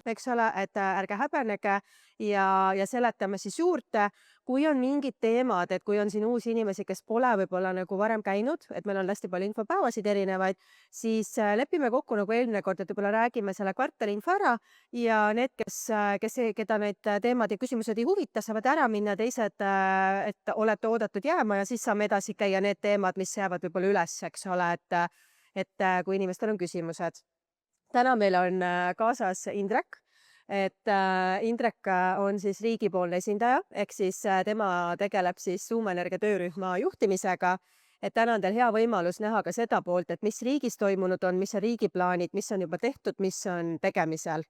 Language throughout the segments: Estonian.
eks ole, et ärge häbenege ja seletame siis juurde. Kui on mingid teemad, et kui on siin uusi inimesi, kes pole võib-olla nagu varem käinud, et meil on hästi palju infopäevasid erinevaid, siis lepime kokku nagu eelmine kord, et võib-olla räägime selle kvartali info ära ja need, keda need teemad ja küsimused ei huvita, saavad ära minna, teised, et olete oodatud jääma ja siis saame edasi käia need teemad, mis jäävad võib-olla üles, eks ole, et kui inimestel on küsimused. Täna meil on kaasas Indrek, et Indrek on siis riigipoolne esindaja, ehk siis tema tegeleb siis tuumaenergia töörühma juhtimisega. Et täna on teil hea võimalus näha ka seda poolt, et mis riigis toimunud on, mis on riigi plaanid, mis on juba tehtud, mis on tegemisel.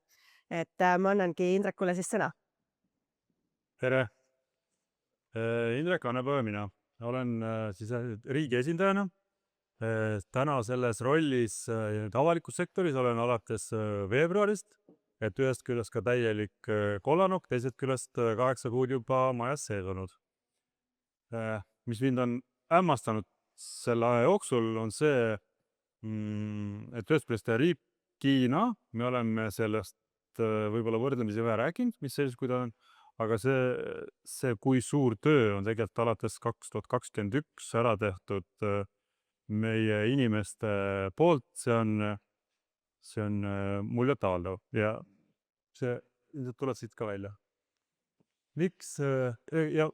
Et ma annangi Indrekule siis sõna. Tere! Indrek Annepõe mina. Olen siis riigi esindajana. Täna selles rollis avalikus sektoris olen alates veebruarist, et ühest küljest ka täielik kolanuk, teisest küljest 8 kuud juba majas sees olnud. Mis mind on hämmastanud selle aja jooksul on see, et ühest küljest riigina me oleme sellest võib-olla võrdlemisi vähe rääkinud, mis sellis, kui ta on, aga see, kui suur töö on tegelikult alates 2021 ära tehtud meie inimeste poolt, see on muljetavaldav ja see ilmselt tuleb siit ka välja. Miks ja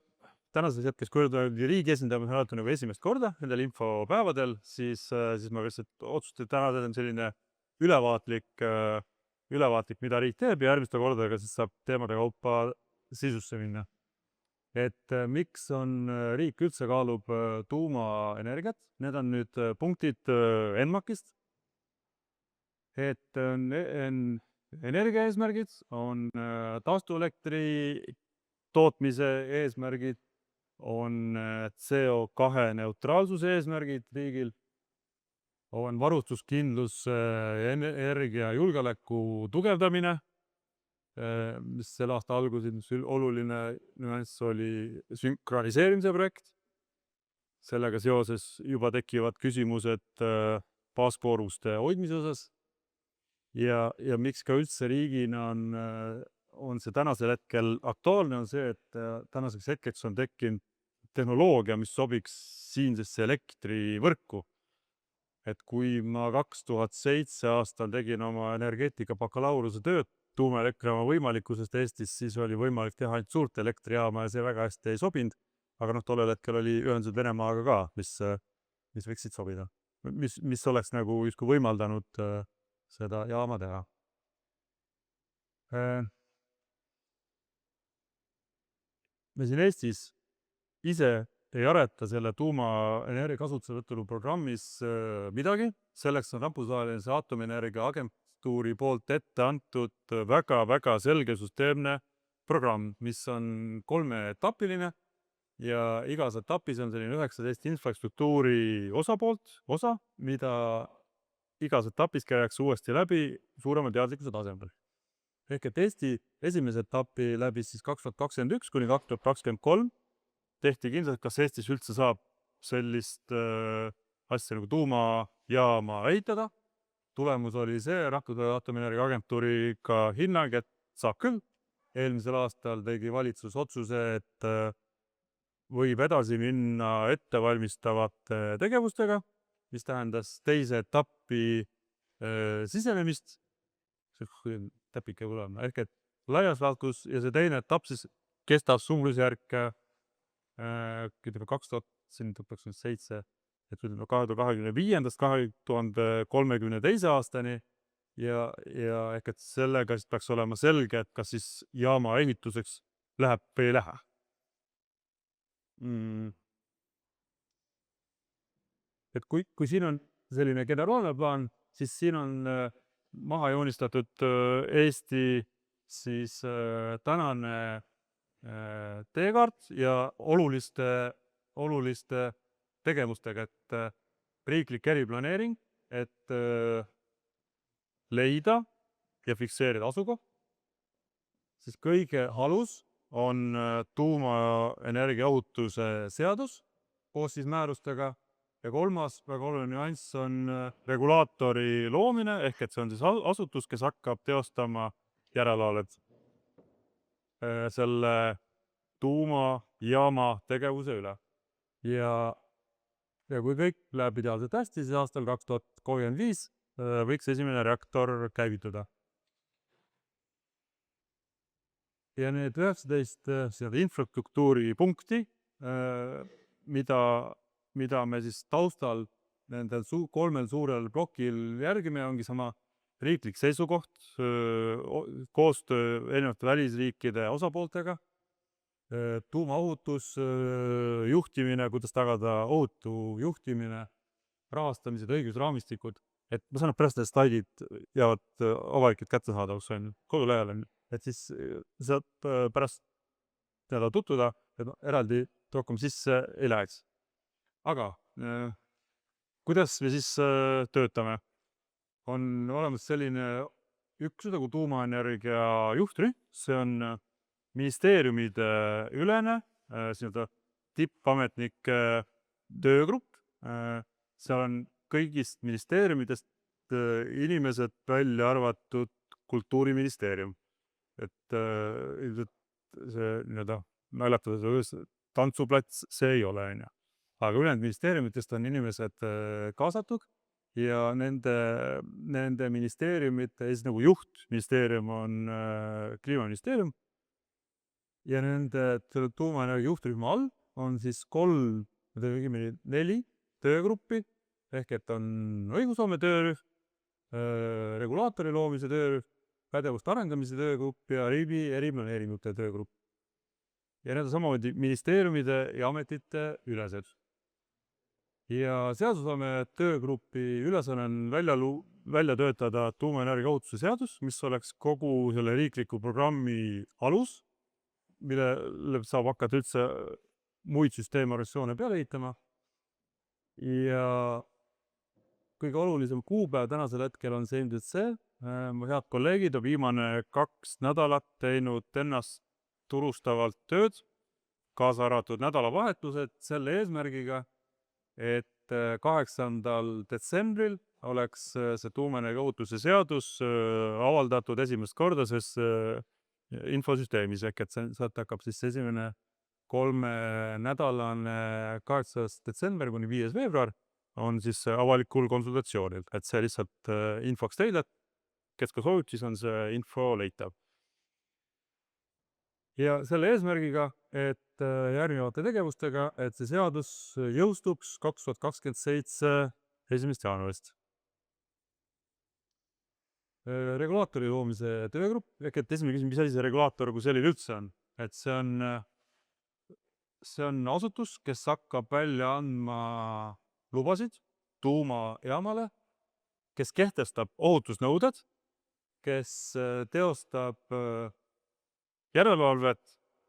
tänases hetkes, kui riigi esindaja on nagu esimest korda nendel infopäevadel, siis ma lihtsalt otsustasin, täna teen selline ülevaatlik, mida riik teeb ja järgmiste kordadega siis saab teemade kaupa sisusse minna. Et miks on riik üldse kaalub tuumaenergiat? Need on nüüd punktid ENMAK-ist. Et energia eesmärgid on taastuelektri tootmise eesmärgid, on CO2 neutraalsuse eesmärgid riigil, on varustuskindlus energia julgeoleku tugevdamine, mis selle aasta alguses oluline nüanss oli sünkroniseerimise projekt. Sellega seoses juba tekivad küsimused baaskooruste hoidmise osas. Ja miks ka üldse riigina on see tänasel hetkel aktuaalne, on see, et tänaseks hetkeks on tekkinud tehnoloogia, mis sobiks siinsesse elektrivõrku. Et kui ma 2007 aastal tegin oma energeetika bakalaureuse tööd tuumaelektri oma võimalikkusest Eestis, siis oli võimalik teha ainult suurt elektrijaama ja see väga hästi ei sobinud. Aga tollel hetkel oli ühendused Venemaaga ka, mis võiksid sobida. Mis oleks nagu justkui võimaldanud seda jaama teha. Me siin Eestis ise ei areta selle tuumaenergia kasutuselevõtu programmis midagi. Selleks on Rahvusvahelise Aatomienergia Agentuuri poolt ette antud väga-väga selge süsteemne programm, mis on 3-etapiline ja igas etapis on selline 19 infrastruktuuri osa, mida igas etapis käiakse uuesti läbi suurema teadlikkuse tasemel. Ehk et Eesti esimese etapi läbi siis 2021 kuni 2023 tehti kindlalt, kas Eestis üldse saab sellist asja nagu tuumajaama ehitada. Tulemus oli see, Rahvusvahelise Aatomienergia Agentuuriga hinnang, et saab küll. Eelmisel aastal tegi valitsus otsuse, et võib edasi minna ettevalmistavate tegevustega, mis tähendas teise etappi sisenemist. See täpike tulema. Ehk et laias laastus ja see teine etapp siis kestab suurusjärk 2027, et 2025. 2032. aastani ja ehk et sellega siis peaks olema selge, et kas siis jaama ehituseks läheb või ei lähe. Et kui siin on selline generaalne plaan, siis siin on maha joonistatud Eesti siis tänane teekaart ja oluliste tegevustega, et riiklik eriplaneering, et leida ja fikseerida asukoht, siis kõige alus on tuumaenergia ohutuse seadus koos siis määrustega ja kolmas väga oluline nüanss on regulaatori loomine, ehk et see on siis asutus, kes hakkab teostama järelevalvet selle tuumajaama tegevuse üle. Ja kui kõik läheb ideaalselt hästi, siis aastal 2035 võiks esimene reaktor käivituda. Ja need 19 infrastruktuuri punkti, mida me siis taustal nendel kolmel suurel plokil järgime, ongi sama riiklik seisukoht, koostöö erinevate välisriikide osapooltega, tuumaohutus, juhtimine, kuidas tagada ohutu juhtimine, rahastamised, õigusraamistikud. Et ma saan pärast need slaidid jäävad avalikult kättesaadavaks kodulehel, et siis saab pärast tutvuda, et eraldi rohkem sisse ei läheks. Aga kuidas me siis töötame? On olemas selline üksus nagu tuumaenergia juhtrühm, see on ministeeriumide ülene tippametnike töögrupp. Seal on kõigist ministeeriumidest inimesed välja arvatud Kultuuriministeerium. Et see naljatada tantsuplats, see ei ole. Aga ülejäänud ministeeriumitest on inimesed kaasatud ja nende ministeeriumite nagu juhtministeerium on Kliimaministeerium ja nende tuumaenergia juhtrühma all on siis 4 töögruppi, ehk et on õigusloome töörühm, regulaatori loomise töörühm, pädevuste arendamise töögrupp ja riigi eriplaneeringute töögrupp. Ja need on samamoodi ministeeriumide ja ametite ülesed. Ja seadusloome töögrupi ülesanne on välja töötada tuumaenergia ohutuse seadus, mis oleks kogu selle riikliku programmi alus, millele saab hakata üldse muid süsteemarassioone peale ehitama. Ja kõige olulisem kuupäev tänasel hetkel on see ilmselt see, mu head kolleegid on viimane 2 nädalat teinud ennast turustavalt tööd, kaasa arvatud nädalavahetused selle eesmärgiga, et 8. detsembril oleks see tuumaenergia ohutuse seadus avaldatud esimest korda ses infosüsteemis, ehk et sealt hakkab siis esimene 3-nädalane 8. detsember kuni 5. veebruar on siis avalikul konsultatsioonil, et see lihtsalt infoks teile, kes ka soovib, siis on see info leitav. Ja selle eesmärgiga, et järgnevate tegevustega, et see seadus jõustuks 2027 1. jaanuarist. Regulaatori loomise töögrupp, ehk et esimene küsimus, mis asi see regulaator kui selline üldse on? Et see on asutus, kes hakkab välja andma lubasid tuumajaamale, kes kehtestab ohutusnõuded, kes teostab järelevalvet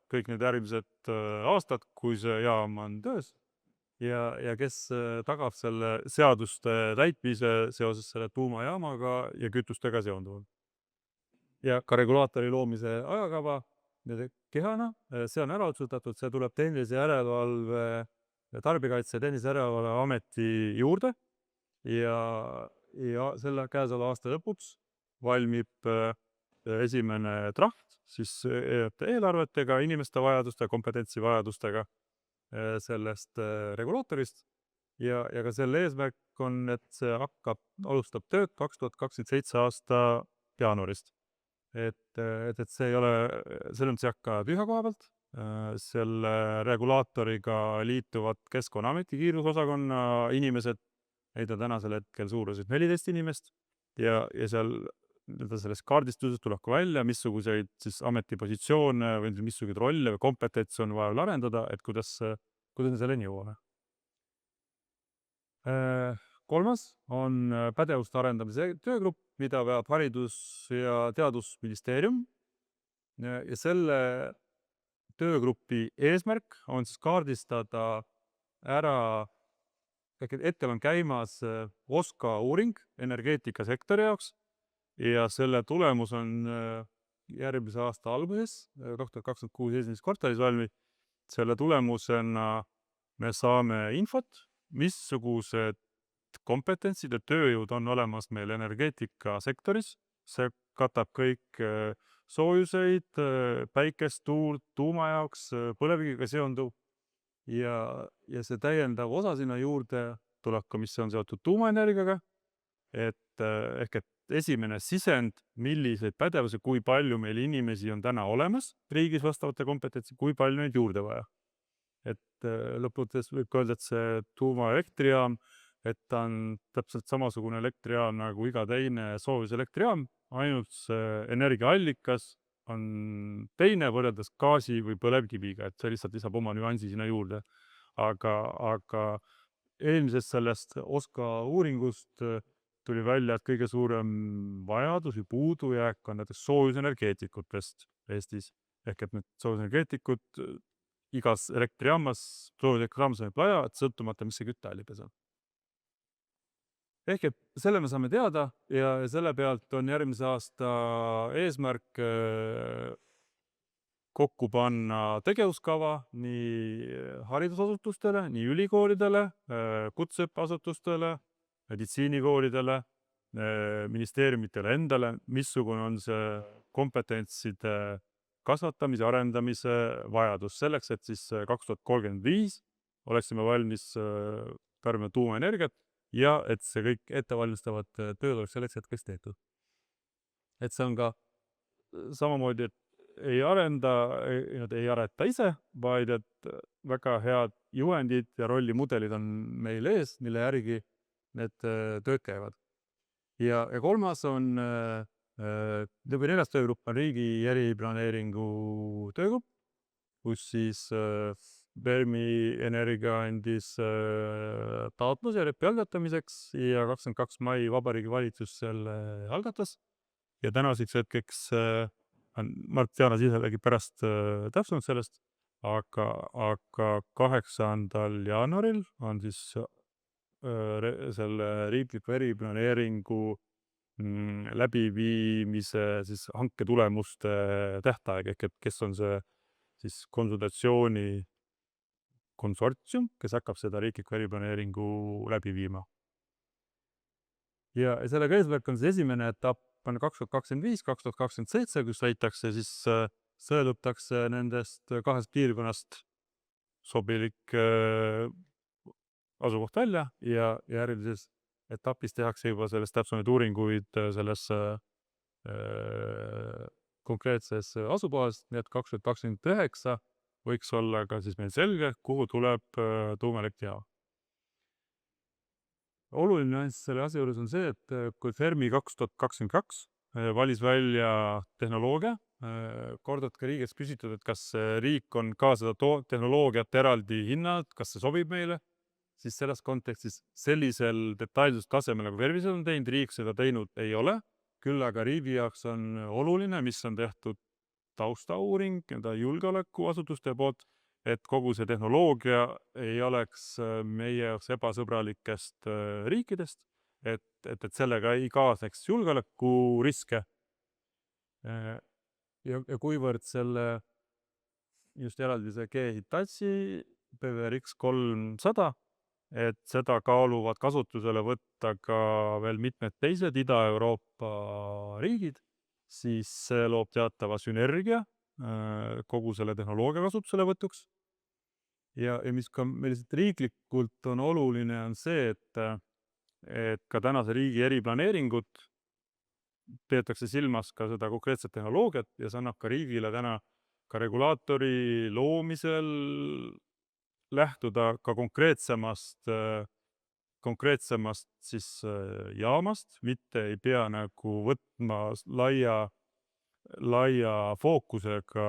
kõik need järgmised aastad, kui see jaam on töös ja kes tagab selle seaduste täitmise seoses selle tuumajaamaga ja kütustega seonduvalt. Ja ka regulaatori loomise ajakava kehana, see on ära otsustatud, see tuleb tehnilise järelevalve, Tarbijakaitse ja Tehnilise Järelevalve Ameti juurde ja selle käesoleva aasta lõpuks valmib esimene draft siis eelarvetega, inimeste vajaduste, kompetentsi vajadustega sellest regulaatorist ja ka selle eesmärk on, et see alustab tööd 2027 aasta jaanuarist. Et see ei ole, see ei hakka tühja koha pealt, selle regulaatoriga liituvad Keskkonnaameti kiirusosakonna inimesed, neid on tänasel hetkel suuruselt 14 inimest ja seal sellest kaardistusest tuleb ka välja, missuguseid siis ametipositsioone või missuguseid rolle või kompetentsi on vaja arendada, et kuidas me selleni jõuame. Kolmas on pädevuste arendamise töögrupp, mida veab Haridus- ja Teadusministeerium ja selle töögrupi eesmärk on siis kaardistada ära, hetkel on käimas OSKA uuring energeetikasektori jaoks ja selle tulemus on järgmise aasta alguses, 2026 esimeses kvartalis valmib. Selle tulemusena me saame infot, missugused kompetentsid ja tööjõud on olemas meil energeetikasektoris. See katab kõik soojuseid, päikest, tuult, tuuma jaoks, põlevkiviga seonduv ja see täiendav osa sinna juurde tuleb ka, mis on seotud tuumaenergiaga, ehk et esimene sisend, milliseid pädevusi, kui palju meil inimesi on täna olemas riigis vastavate kompetentsi, kui palju neid juurde vaja. Lõppudes võib öelda, et see tuumaelektrijaam, et ta on täpselt samasugune elektrijaam nagu iga teine soojuselektrijaam, ainult see energiaallikas on teine võrreldes gaasi või põlevkiviga, et see lihtsalt lisab oma nüansi sinna juurde. Aga eelmisest sellest OSKA uuringust tuli välja, et kõige suurem vajadus või puudujääk on näiteks soojusenergeetikutest Eestis. Ehk et need soojusenergeetikud igas elektrijaamas, soojuselektrijaams on vaja, et sõltumata, mis see kütteallikas on. Ehk et selle me saame teada ja selle pealt on järgmise aasta eesmärk kokku panna tegevuskava nii haridusasutustele, nii ülikoolidele, kutseõppeasutustele, meditsiinikoolidele, ministeeriumitele endale, missugune on see kompetentside kasvatamise, arendamise vajadus selleks, et siis 2035 oleksime valmis tarbima tuumaenergiat ja et see kõik ettevalmistavad tööd oleks selleks hetkeks tehtud. Et see on ka samamoodi, et ei areta ise, vaid et väga head juhendid ja rollimudelid on meil ees, mille järgi need tööd käivad. Ja kolmas on neljas töögrupp on riigi eriplaneeringu töögrupp, kus siis Fermi Energia andis taotluse REP-i algatamiseks ja 22. mai Vabariigi Valitsus selle algatas. Ja tänaseks hetkeks Mart-Jaanas isegi pärast täpsemalt sellest, aga 8. jaanuaril on siis selle riikliku eriplaneeringu läbiviimise siis hanke tulemuste tähtaeg, ehk et kes on see siis konsultatsiooni konsortsium, kes hakkab seda riikliku eriplaneeringu läbi viima. Ja sellega eesmärk on siis esimene etapp on 2025-2027, kus leitakse siis sõelutakse nendest 2 piirkonnast sobilik asukoht välja ja järgmises etapis tehakse juba sellest täpsemaid uuringuid selles konkreetses asukohas, nii et 2029 võiks olla ka siis meil selge, kuhu tuleb tuumaelektrijaam. Oluline nüanss selle asja juures on see, et kui Fermi 2022 valis välja tehnoloogia, kordad ka riigist küsitud, et kas riik on ka seda tehnoloogiat eraldi hinnanud, kas see sobib meile, siis selles kontekstis sellisel detailsustasemel nagu Fermi on teinud, riik seda teinud ei ole, küll aga riigi jaoks on oluline, mis on tehtud taustauuring julgeolekuasutuste poolt, et kogu see tehnoloogia ei oleks meie jaoks ebasõbralikest riikidest, et sellega ei kaasneks julgeolekuriske. Ja kuivõrd selle just eraldi see G-Hitachi PVRX 300, et seda kaaluvad kasutusele võtta ka veel mitmed teised Ida-Euroopa riigid, siis see loob teatava sünergia kogu selle tehnoloogia kasutuselevõtuks. Ja mis ka meil riiklikult on oluline, on see, et ka tänase riigi eriplaneeringut peetakse silmas ka seda konkreetset tehnoloogiat ja see annab ka riigile täna ka regulaatori loomisel lähtuda ka konkreetsemast siis jaamast, mitte ei pea nagu võtma laia fookusega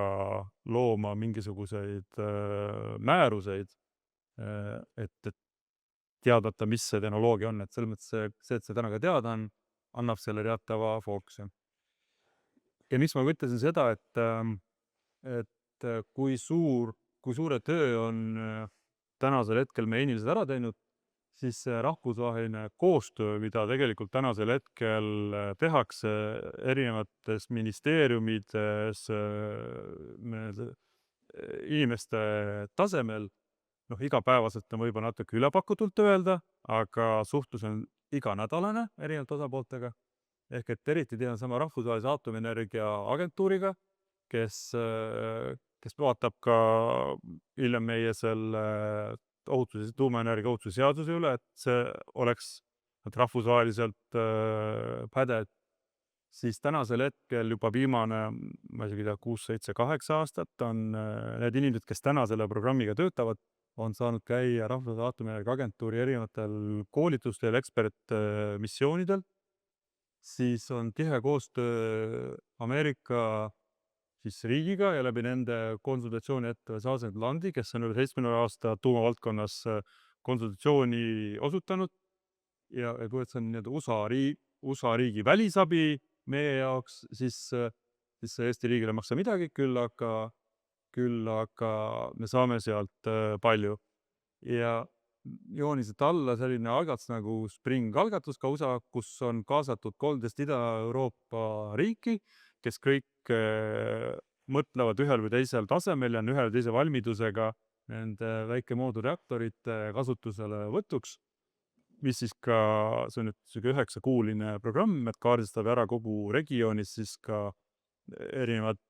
looma mingisuguseid määruseid, et teadata, mis see tehnoloogia on, et selles mõttes see, et see täna ka teada on, annab selle teatava fookuse. Ja miks ma ütlesin seda, et kui suure töö on tänasel hetkel meie inimesed ära teinud, siis rahvusvaheline koostöö, mida tegelikult tänasel hetkel tehakse erinevates ministeeriumides inimeste tasemel, igapäevaselt on võib-olla natuke ülepakutult öelda, aga suhtlus on iganädalane erinevalt osapooltega. ehk et eriti tean sama Rahvusvahelise Aatomienergia Agentuuriga, kes vaatab ka hiljem meie selle tuumaenergia ohutuse seaduse üle, et see oleks rahvusvaheliselt pädev. Siis tänasel hetkel juba viimane, ma isegi ei tea, 6, 7, 8 aastat on need inimesed, kes täna selle programmiga töötavad, on saanud käia Rahvusvahelise Aatomienergia Agentuuri erinevatel koolitustel, ekspertmissioonidel. Siis on tihe koostöö Ameerika riigiga ja läbi nende konsultatsiooni ettevõtte Sargent Landi, kes on üle 70 aasta tuumavaldkonnas konsultatsiooni osutanud ja see on nii-öelda USA riigi välisabi meie jaoks, siis Eesti riigile ei maksa midagi, küll aga me saame sealt palju. Ja joonised alla selline algatus nagu Spring algatus ka USA, kus on kaasatud 13 Ida-Euroopa riiki, kes kõik mõtlevad ühel või teisel tasemel ja on ühel või teise valmidusega nende väikemoodulreaktorite kasutusele võtuks, mis siis ka, see on nüüd 9-kuuline programm, et kaardistab ära kogu regioonis siis ka erinevad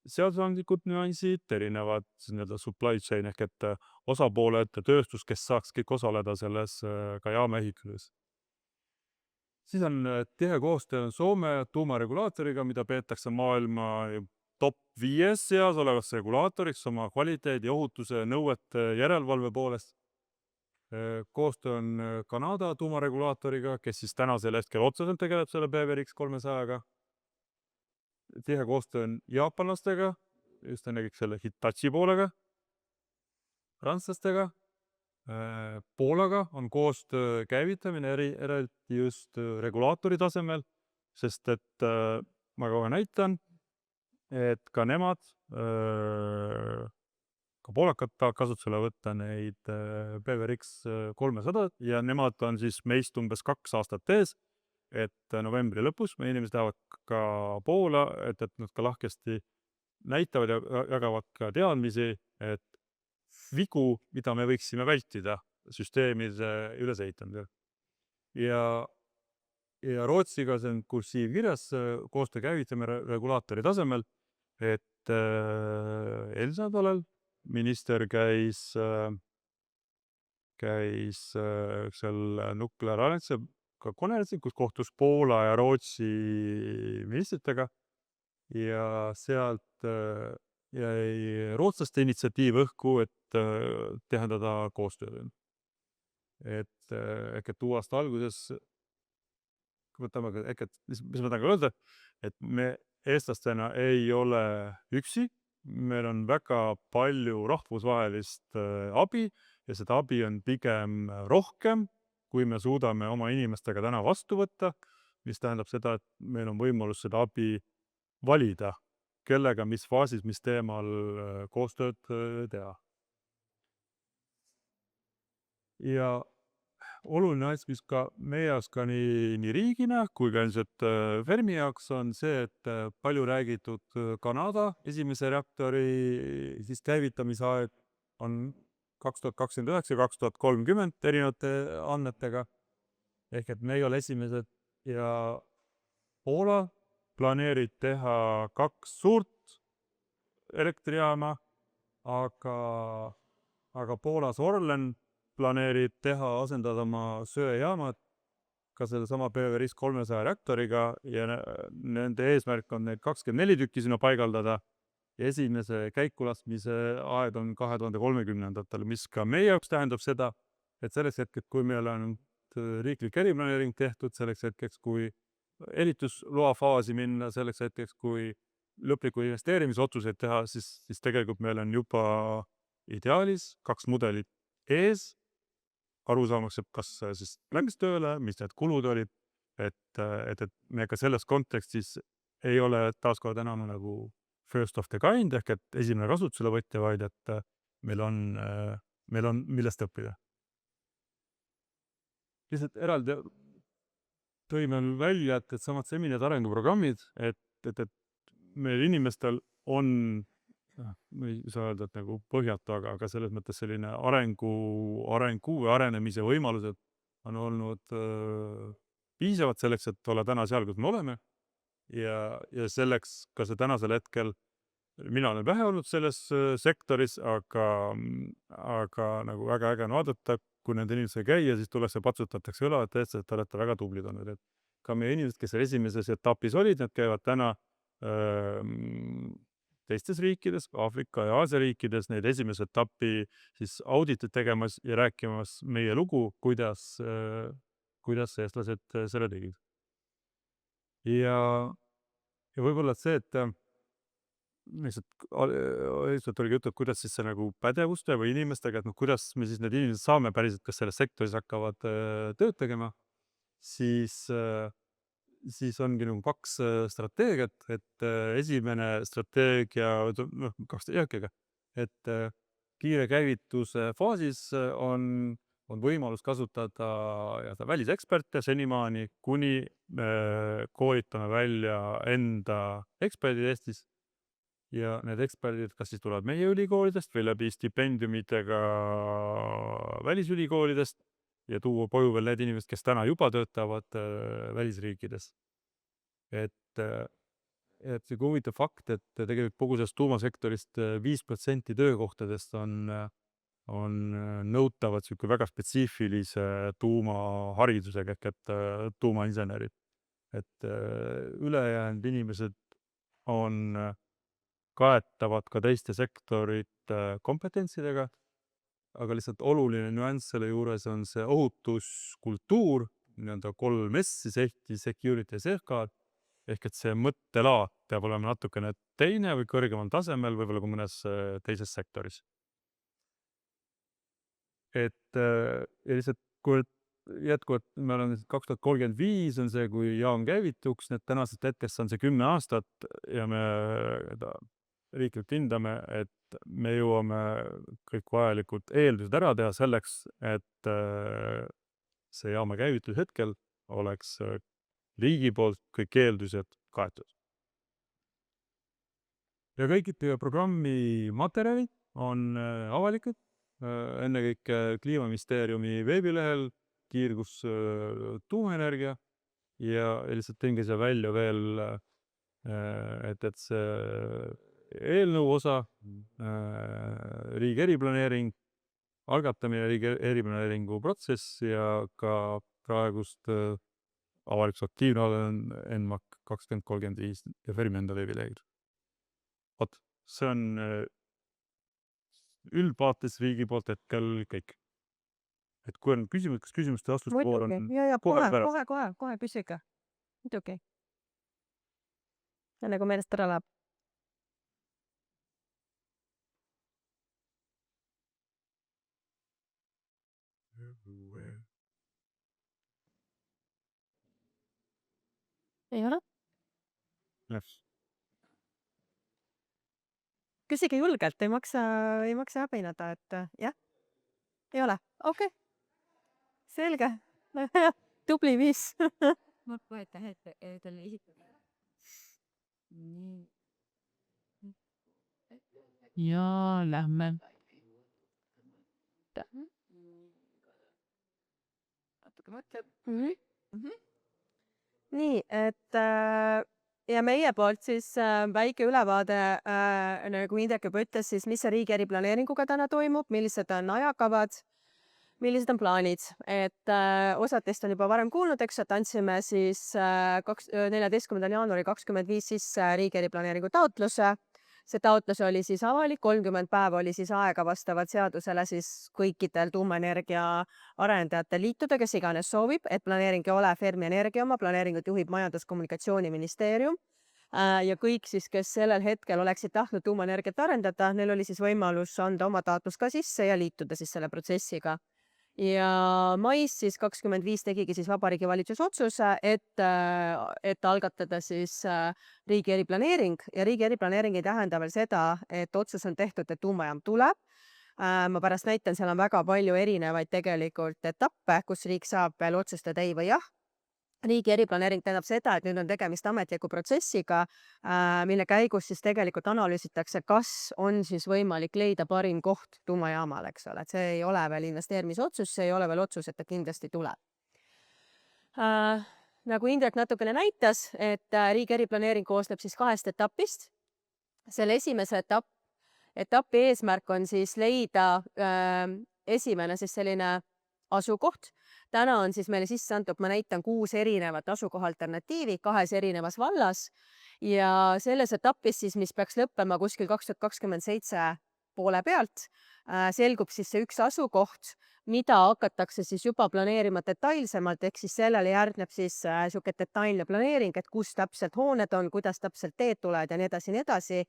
seadusandlikud nüansid, erinevad nii-öelda supply chain ehk et osapooled, tööstus, kes saaks kõik osaleda selles ka jaama ehituses. Siis on tihe koostöö Soome tuumaregulaatoriga, mida peetakse maailma top 5 seas olevaks regulaatoriks oma kvaliteedi, ohutuse, nõuete järelevalve poolest. Koostöö on Kanada tuumaregulaatoriga, kes siis tänasel hetkel otseselt tegeleb selle BWRX 300-ga. Tihe koostöö on jaapanlastega, just ennekõike selle Hitachi poolega, prantslastega, Poolaga on koostöö käivitamine eraldi just regulaatori tasemel, sest et ma kohe näitan, et ka nemad, ka poolakad tahavad kasutusele võtta neid BWRX 300 ja nemad on siis meist umbes 2 aastat ees, et novembri lõpus meie inimesed lähevad ka Poola, et nad ka lahkesti näitavad ja jagavad ka teadmisi, et vigu, mida me võiksime vältida süsteemide ülesehitamisel. Ja Rootsiga see on kursiiv kirjas koostöö käivitamine regulaatori tasemel, et eelmisel nädalal minister käis seal nukleaararenduse konverentsil, kus kohtus Poola ja Rootsi ministritega ja sealt jäi rootslaste initsiatiiv õhku, et tehendada koostööd. Ehk et uue aasta alguses võtame, mis ma tahan öelda, et me eestlastena ei ole üksi, meil on väga palju rahvusvahelist abi ja seda abi on pigem rohkem, kui me suudame oma inimestega täna vastu võtta, mis tähendab seda, et meil on võimalus seda abi valida, kellega, mis faasis, mis teemal koostööd teha. Ja oluline asi, mis ka meie jaoks ka nii riigina kui ka ilmselt Fermi jaoks on see, et palju räägitud Kanada esimese reaktori siis käivitamise aeg on 2029-2030 erinevate andmetega. Ehk et me ei ole esimesed ja Poola planeerib teha 2 suurt elektrijaama, aga Poolas Orlen planeerib asendada oma söejaamad ka selle sama BWRX 300 reaktoriga ja nende eesmärk on neid 24 tükki sinna paigaldada. Ja esimese käikulaskmise aeg on 2030-ndatel, mis ka meie jaoks tähendab seda, et selleks hetkeks, kui meil on riiklik eriplaneering tehtud, selleks hetkeks, kui ehitusloa faasi minna, selleks hetkeks, kui lõpliku investeerimisotsuseid teha, siis tegelikult meil on juba ideaalis 2 mudelit ees, arusaamaks, et kas siis läks tööle, mis need kulud olid, et me ka selles kontekstis ei ole taaskord enam nagu first of the kind ehk et esimene kasutusele võtja, vaid et meil on millest õppida. Lihtsalt eraldi tõime välja, et samad seminid arenguprogrammid, et meil inimestel on, ma ei saa öelda, et nagu põhjatu, aga selles mõttes selline arengu ja arenemise võimalused on olnud piisavad selleks, et olla täna seal, kus me oleme ja selleks ka see tänasel hetkel mina olen vähe olnud selles sektoris, aga nagu väga äge on vaadata, kui nende inimestega käia, siis tullakse, patsutatakse õla, et tõesti, et te olete väga tublid olnud. Et ka meie inimesed, kes esimeses etapis olid, need käivad täna teistes riikides, Aafrika ja Aasia riikides, neid esimese etapi siis auditit tegemas ja rääkimas meie lugu, kuidas eestlased selle tegid. Ja võib-olla see, et lihtsalt oligi juttu, et kuidas siis see nagu pädevuste või inimestega, et kuidas me siis need inimesed saame päriselt, kes selles sektoris hakkavad tööd tegema, siis ongi nagu 2 strateegiat, et esimene strateegia, 2 eakega, et kiire käivituse faasis on võimalus kasutada väliseksperte senimaani, kuni me koolitame välja enda eksperdid Eestis. Ja need eksperdid kas siis tulevad meie ülikoolidest või läbi stipendiumitega välisülikoolidest ja tuua koju veel need inimesed, kes täna juba töötavad välisriikides. Et see huvitav fakt, et tegelikult kogu sellest tuumasektorist 5% töökohtadest on nõutavad sihuke väga spetsiifilise tuumaharidusega ehk et tuumainsenerid. Et ülejäänud inimesed kaetavad ka teiste sektorite kompetentsidega, aga lihtsalt oluline nüanss selle juures on see ohutuskultuur, 3 S safety, security ja safeguard, ehk et see mõttelaad peab olema natukene teine või kõrgemal tasemel, võib-olla kui mõnes teises sektoris. Et lihtsalt kui jätkuvalt me oleme 2035 on see, kui jaam käivituks, need tänasest hetkest on see 10 aastat ja me riiklikult hindame, et me jõuame kõik vajalikud eeldused ära teha selleks, et see jaama käivituse hetkel oleks riigi poolt kõik eeldused kaetud. Ja kõik programmi materjalid on avalikud, ennekõike Kliimaministeeriumi veebilehel kiirgus tuumaenergia ja lihtsalt tõingi see välja veel, et see eelnõu osa, riigi eriplaneering, algatamine, riigi eriplaneeringu protsess ja ka praegust avalikus aktiivne olen ENMAK 2035 ja Fermi enda veebilehel. Vot, see on üldvaates riigi poolt hetkel kõik. Et kui on küsimus, kas küsimuste vastuste voor on ja kohe küsige. Muidugi. Ja nagu meelest ära läheb. Ei ole? Yes. Küsige julgelt, ei maksa häbeneda, et jah? Ei ole? Okei. Selge. Tubli viis. Ma võetan ette, talle esitada. Ja lähme. Natuke mõtleb. Nii, et ja meie poolt siis väike ülevaade, nagu Indrek juba ütles, siis mis see riigi eriplaneeringuga täna toimub, millised on ajakavad, millised on plaanid, et osad teist on juba varem kuulnud, eks, et andsime siis 14. jaanuari 2025 sisse riigi eriplaneeringu taotluse. See taotlus oli siis avalik, 30 päeva oli siis aega vastavalt seadusele siis kõikidel tuumaenergia arendajate liituda, kes iganes soovib, et planeering ei ole Fermi Energia oma, planeeringut juhib Majandus-Kommunikatsiooniministeerium. Ja kõik siis, kes sellel hetkel oleksid tahtnud tuumaenergiat arendada, neil oli siis võimalus anda oma taotlus ka sisse ja liituda siis selle protsessiga. Ja mais siis 25 tegigi siis Vabariigi Valitsus otsuse, et algatada siis riigi eriplaneering ja riigi eriplaneering ei tähenda veel seda, et otsus on tehtud, et tuumajaam tuleb. Ma pärast näitan, seal on väga palju erinevaid tegelikult etappe, kus riik saab veel otsustada ei või jah. Riigi eriplaneering tähendab seda, et nüüd on tegemist ametliku protsessiga, mille käigus siis tegelikult analüüsitakse, kas on siis võimalik leida parim koht tuumajaamale, eks ole. Et see ei ole veel investeerimisotsus, see ei ole veel otsus, et ta kindlasti tuleb. nagu Indrek natukene näitas, et riigi eriplaneering koosneb siis 2 etapist. Selle esimese etapi eesmärk on siis leida esimene siis selline asukoht. Täna on siis meile sisse antud, ma näitan 6 erinevat asukoha alternatiivi 2 erinevas vallas ja selles etapis siis, mis peaks lõppema kuskil 2027 poole pealt, selgub siis see üks asukoht, mida hakatakse siis juba planeerima detailsemalt, ehk siis sellele järgneb siis sihuke detailne planeering, et kus täpselt hooned on, kuidas täpselt teed tulevad ja nii edasi, nii edasi.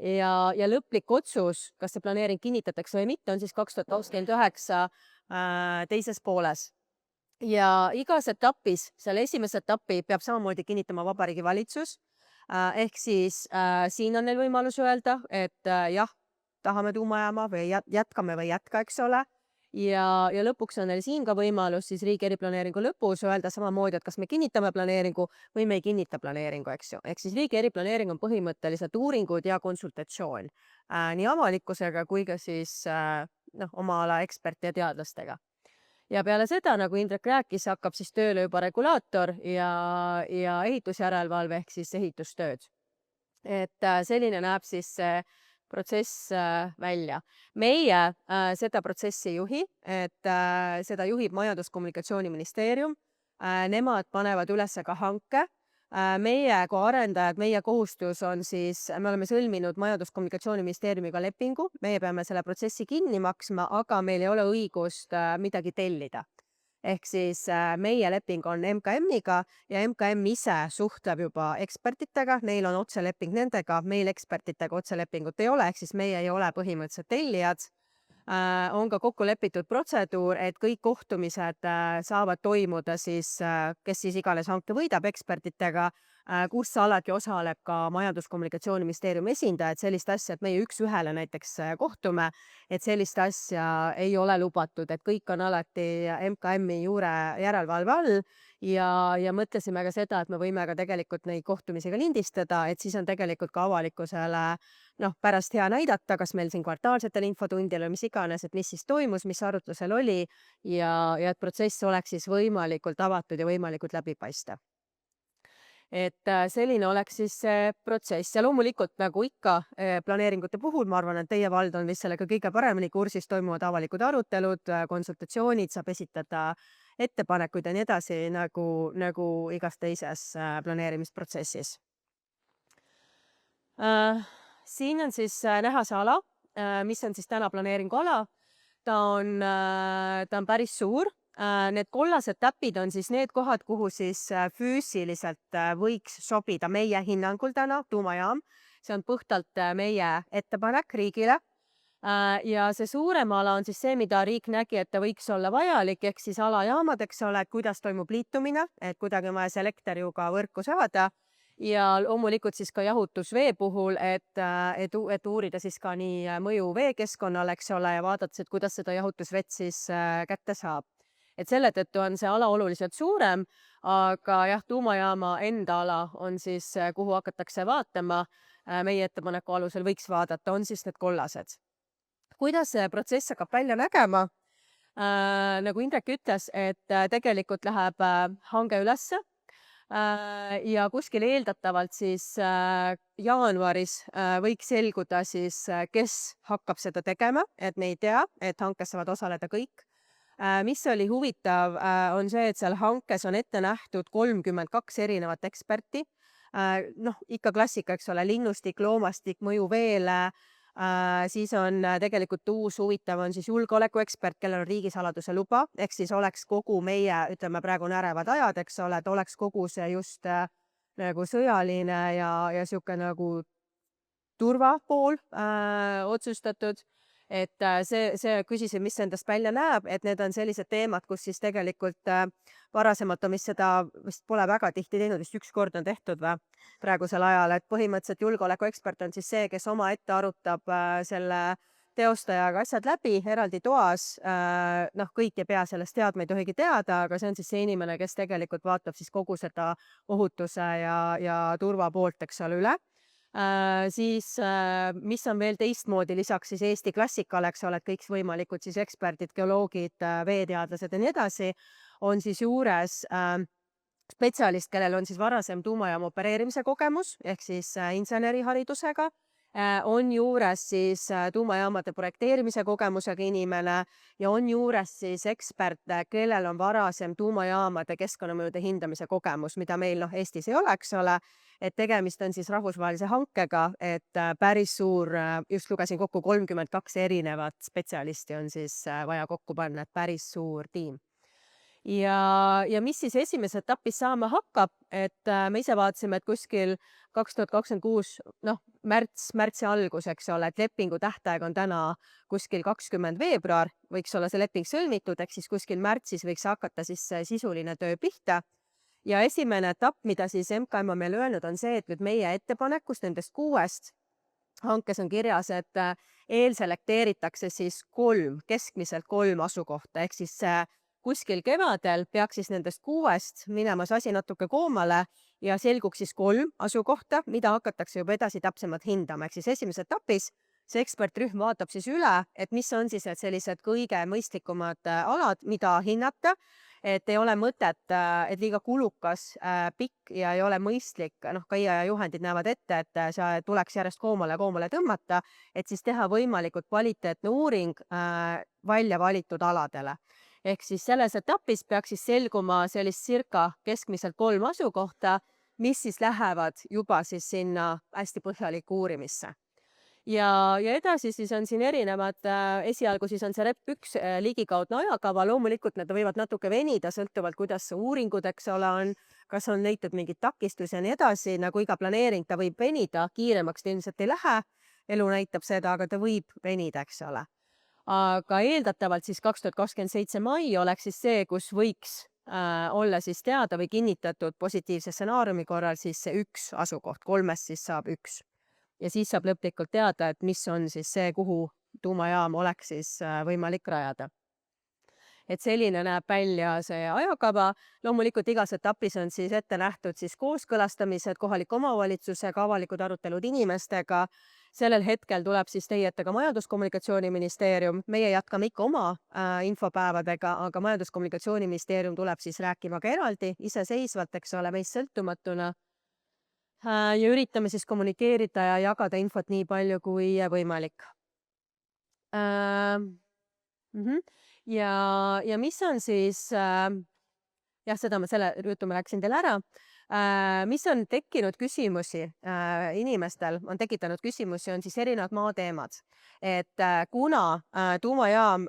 Ja lõplik otsus, kas see planeering kinnitatakse või mitte, on siis 2029 teises pooles. Ja igas etapis, selle esimese etapi peab samamoodi kinnitama Vabariigi Valitsus. Ehk siis siin on neil võimalus öelda, et jah, tahame tuumajaama või jätkame või jätka, eks ole. Ja lõpuks on neil siin ka võimalus siis riigi eriplaneeringu lõpus öelda samamoodi, et kas me kinnitame planeeringu või me ei kinnita planeeringu, eks ju. Ehk siis riigi eriplaneering on põhimõtteliselt uuringud ja konsultatsioon nii avalikkusega kui ka siis oma ala eksperti ja teadlastega. Ja peale seda, nagu Indrek rääkis, hakkab siis tööle juba regulaator ja ehitusjärelevalve ehk siis ehitustööd. Et selline näeb siis protsess välja. Meie seda protsessi ei juhi, et seda juhib Majandus-Kommunikatsiooniministeerium. Nemad panevad üles ka hanke. Meie kui arendajad, meie kohustus on siis, me oleme sõlminud Majandus-Kommunikatsiooniministeeriumiga lepingu, meie peame selle protsessi kinni maksma, aga meil ei ole õigust midagi tellida. Ehk siis meie leping on MKM-iga ja MKM ise suhtleb juba ekspertitega, neil on otseleping nendega, meil ekspertitega otselepingut ei ole, ehk siis meie ei ole põhimõtteliselt tellijad. On ka kokku lepitud protseduur, et kõik kohtumised saavad toimuda siis, kes siis iganes hanke võidab ekspertitega, kus alati osaleb ka Majandus-Kommunikatsiooniministeeriumi esindaja, et sellist asja, et meie üks-ühele näiteks kohtume, et sellist asja ei ole lubatud, et kõik on alati MKM-i juure järelevalve all ja mõtlesime ka seda, et me võime ka tegelikult neid kohtumisi ka lindistada, et siis on tegelikult ka avalikkusele pärast hea näidata, kas meil siin kvartaalsetel infotundil või mis iganes, et mis siis toimus, mis arutlusel oli ja et protsess oleks siis võimalikult avatud ja võimalikult läbipaistev. Et selline oleks siis see protsess ja loomulikult nagu ikka planeeringute puhul, ma arvan, et teie vald on vist sellega kõige paremini kursis, toimuvad avalikud arutelud, konsultatsioonid, saab esitada ettepanekuid ja nii edasi nagu igas teises planeerimisprotsessis. Siin on siis näha see ala, mis on siis täna planeeringuala. Ta on päris suur. Need kollased täpid on siis need kohad, kuhu siis füüsiliselt võiks sobida meie hinnangul täna tuumajaam. See on puhtalt meie ettepanek riigile. Ja see suurem ala on siis see, mida riik nägi, et ta võiks olla vajalik, ehk siis alajaamad, eks ole, kuidas toimub liitumine, et kuidagi on vaja see elekter ju ka võrku saada. Ja loomulikult siis ka jahutusvee puhul, et uurida siis ka nii mõju veekeskkonnale, eks ole, ja vaadates, et kuidas seda jahutusvett siis kätte saab. Et selle tõttu on see ala oluliselt suurem, aga jah, tuumajaama enda ala on siis, kuhu hakatakse vaatama, meie ettepaneku alusel võiks vaadata, on siis need kollased. Kuidas see protsess hakkab välja nägema? Nagu Indrek ütles, et tegelikult läheb hange ülesse ja kuskil eeldatavalt siis jaanuaris võiks selguda siis, kes hakkab seda tegema, et me ei tea, et hankes saavad osaleda kõik. Mis oli huvitav, on see, et seal hankes on ette nähtud 32 erinevat eksperti. Ikka klassika, eks ole, linnustik, loomastik, mõju veele. Siis on tegelikult uus huvitav on siis julgeolekuekspert, kellel on riigisaladuse luba, ehk siis oleks kogu meie, ütleme praegu on ärevad ajad, eks ole, et oleks kogu see just nagu sõjaline ja sihuke nagu turvapool otsustatud. Et see küsisin, mis endast välja näeb, et need on sellised teemad, kus siis tegelikult varasemalt on, mis seda vist pole väga tihti teinud, vist üks kord on tehtud praegusel ajal, et põhimõtteliselt julgeolekuekspert on siis see, kes oma ette arutab selle teostajaga asjad läbi eraldi toas. Kõik ei pea sellest teadma, ei tohigi teada, aga see on siis see inimene, kes tegelikult vaatab siis kogu seda ohutuse ja turvapoolt, eks ole, üle. Siis mis on veel teistmoodi lisaks siis Eesti klassikale, eks ole, et kõik võimalikud siis eksperdid, geoloogid, veeteadlased ja nii edasi, on siis juures spetsialist, kellel on siis varasem tuumajaama opereerimise kogemus ehk siis inseneriharidusega, on juures siis tuumajaamade projekteerimise kogemusega inimene ja on juures siis ekspert, kellel on varasem tuumajaamade keskkonnamõjude hindamise kogemus, mida meil Eestis ei ole, eks ole. Et tegemist on siis rahvusvahelise hankega, et päris suur, just lugesin kokku 32 erinevat spetsialisti on siis vaja kokku panna, et päris suur tiim. Ja mis siis esimeses etapis saama hakkab, et me ise vaatasime, et kuskil 2026, märtsi algus, eks ole, et lepingu tähtaeg on täna kuskil 20 veebruar, võiks olla see leping sõlmitud, ehk siis kuskil märtsis võiks hakata siis sisuline töö pihta. Ja esimene etapp, mida siis MKM on meile öelnud, on see, et nüüd meie ettepanekust nendest 6 hankes on kirjas, et eelselekteeritakse siis keskmiselt 3 asukohta, ehk siis kuskil kevadel peaks siis nendest 6 minema see asi natuke koomale ja selguks siis 3 asukohta, mida hakatakse juba edasi täpsemalt hindama. Ehk siis esimeses etapis see ekspertrühm vaatab siis üle, et mis on siis need sellised kõige mõistlikumad alad, mida hinnata, et ei ole mõtet, et liiga kulukas, pikk ja ei ole mõistlik, ka IAEA juhendid näevad ette, et see tuleks järjest koomale tõmmata, et siis teha võimalikult kvaliteetne uuring välja valitud aladele. Ehk siis selles etapis peaks siis selguma sellist circa keskmiselt 3 asukohta, mis siis lähevad juba siis sinna hästi põhjalikku uurimisse. Ja edasi siis on siin erinevad, esialgu siis on see REP 1 ligikaudne ajakava, loomulikult need võivad natuke venida, sõltuvalt kuidas see uuringud, eks ole, on, kas on leitud mingid takistusi ja nii edasi, nagu iga planeering, ta võib venida, kiiremaks ta ilmselt ei lähe, elu näitab seda, aga ta võib venida, eks ole. Aga eeldatavalt siis 2027 mai oleks siis see, kus võiks olla siis teada või kinnitatud positiivse stsenaariumi korral siis see 1 asukoht, 3 siis saab 1. Ja siis saab lõplikult teada, et mis on siis see, kuhu tuumajaam oleks siis võimalik rajada. Et selline näeb välja see ajakava. Loomulikult igas etapis on siis ette nähtud siis kooskõlastamised kohaliku omavalitsusega, avalikud arutelud inimestega. Sellel hetkel tuleb siis teie ette ka Majandus-Kommunikatsiooniministeerium. Meie jätkame ikka oma infopäevadega, aga Majandus-Kommunikatsiooniministeerium tuleb siis rääkima ka eraldi, iseseisvalt, eks ole, meist sõltumatuna. Ja üritame siis kommunikeerida ja jagada infot nii palju kui võimalik. Ja mis on siis, seda ma selle jutu ma rääkisin teile ära, mis on tekkinud küsimusi inimestel, on tekitanud küsimusi, on siis erinevad maateemad. Et kuna tuumajaam,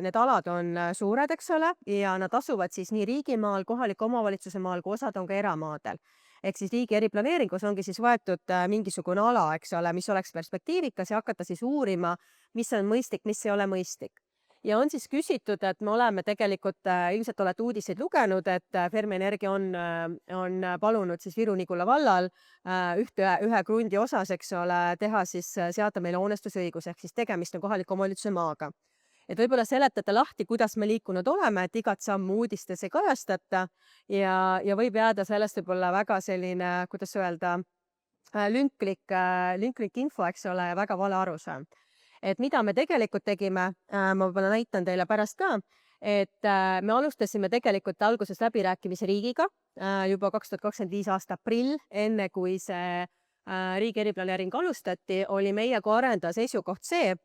need alad on suured, eks ole, ja nad asuvad siis nii riigimaal, kohaliku omavalitsuse maal, kui osad on ka eramaadel. Ehk siis riigi eriplaneeringus ongi siis võetud mingisugune ala, eks ole, mis oleks perspektiivikas ja hakata siis uurima, mis on mõistlik, mis ei ole mõistlik. Ja on siis küsitud, et me oleme tegelikult, ilmselt olete uudiseid lugenud, et Fermi Energia on palunud siis Viru-Nigula vallal ühe krundi osas, eks ole, teha siis seada meile hoonestusõigus, ehk siis tegemist on kohaliku omavalitsuse maaga. Et võib-olla seletada lahti, kuidas me liikunud oleme, et igat sammu uudistes ei kajastata ja võib jääda sellest võib-olla väga selline, kuidas öelda, lünklik info, eks ole, ja väga vale arusaam. Et mida me tegelikult tegime, ma võib-olla näitan teile pärast ka, et me alustasime tegelikult alguses läbirääkimisi riigiga juba 2025 aasta aprill, enne kui see riigi eriplaneering alustati, oli meie kui arendaja seisukoht see,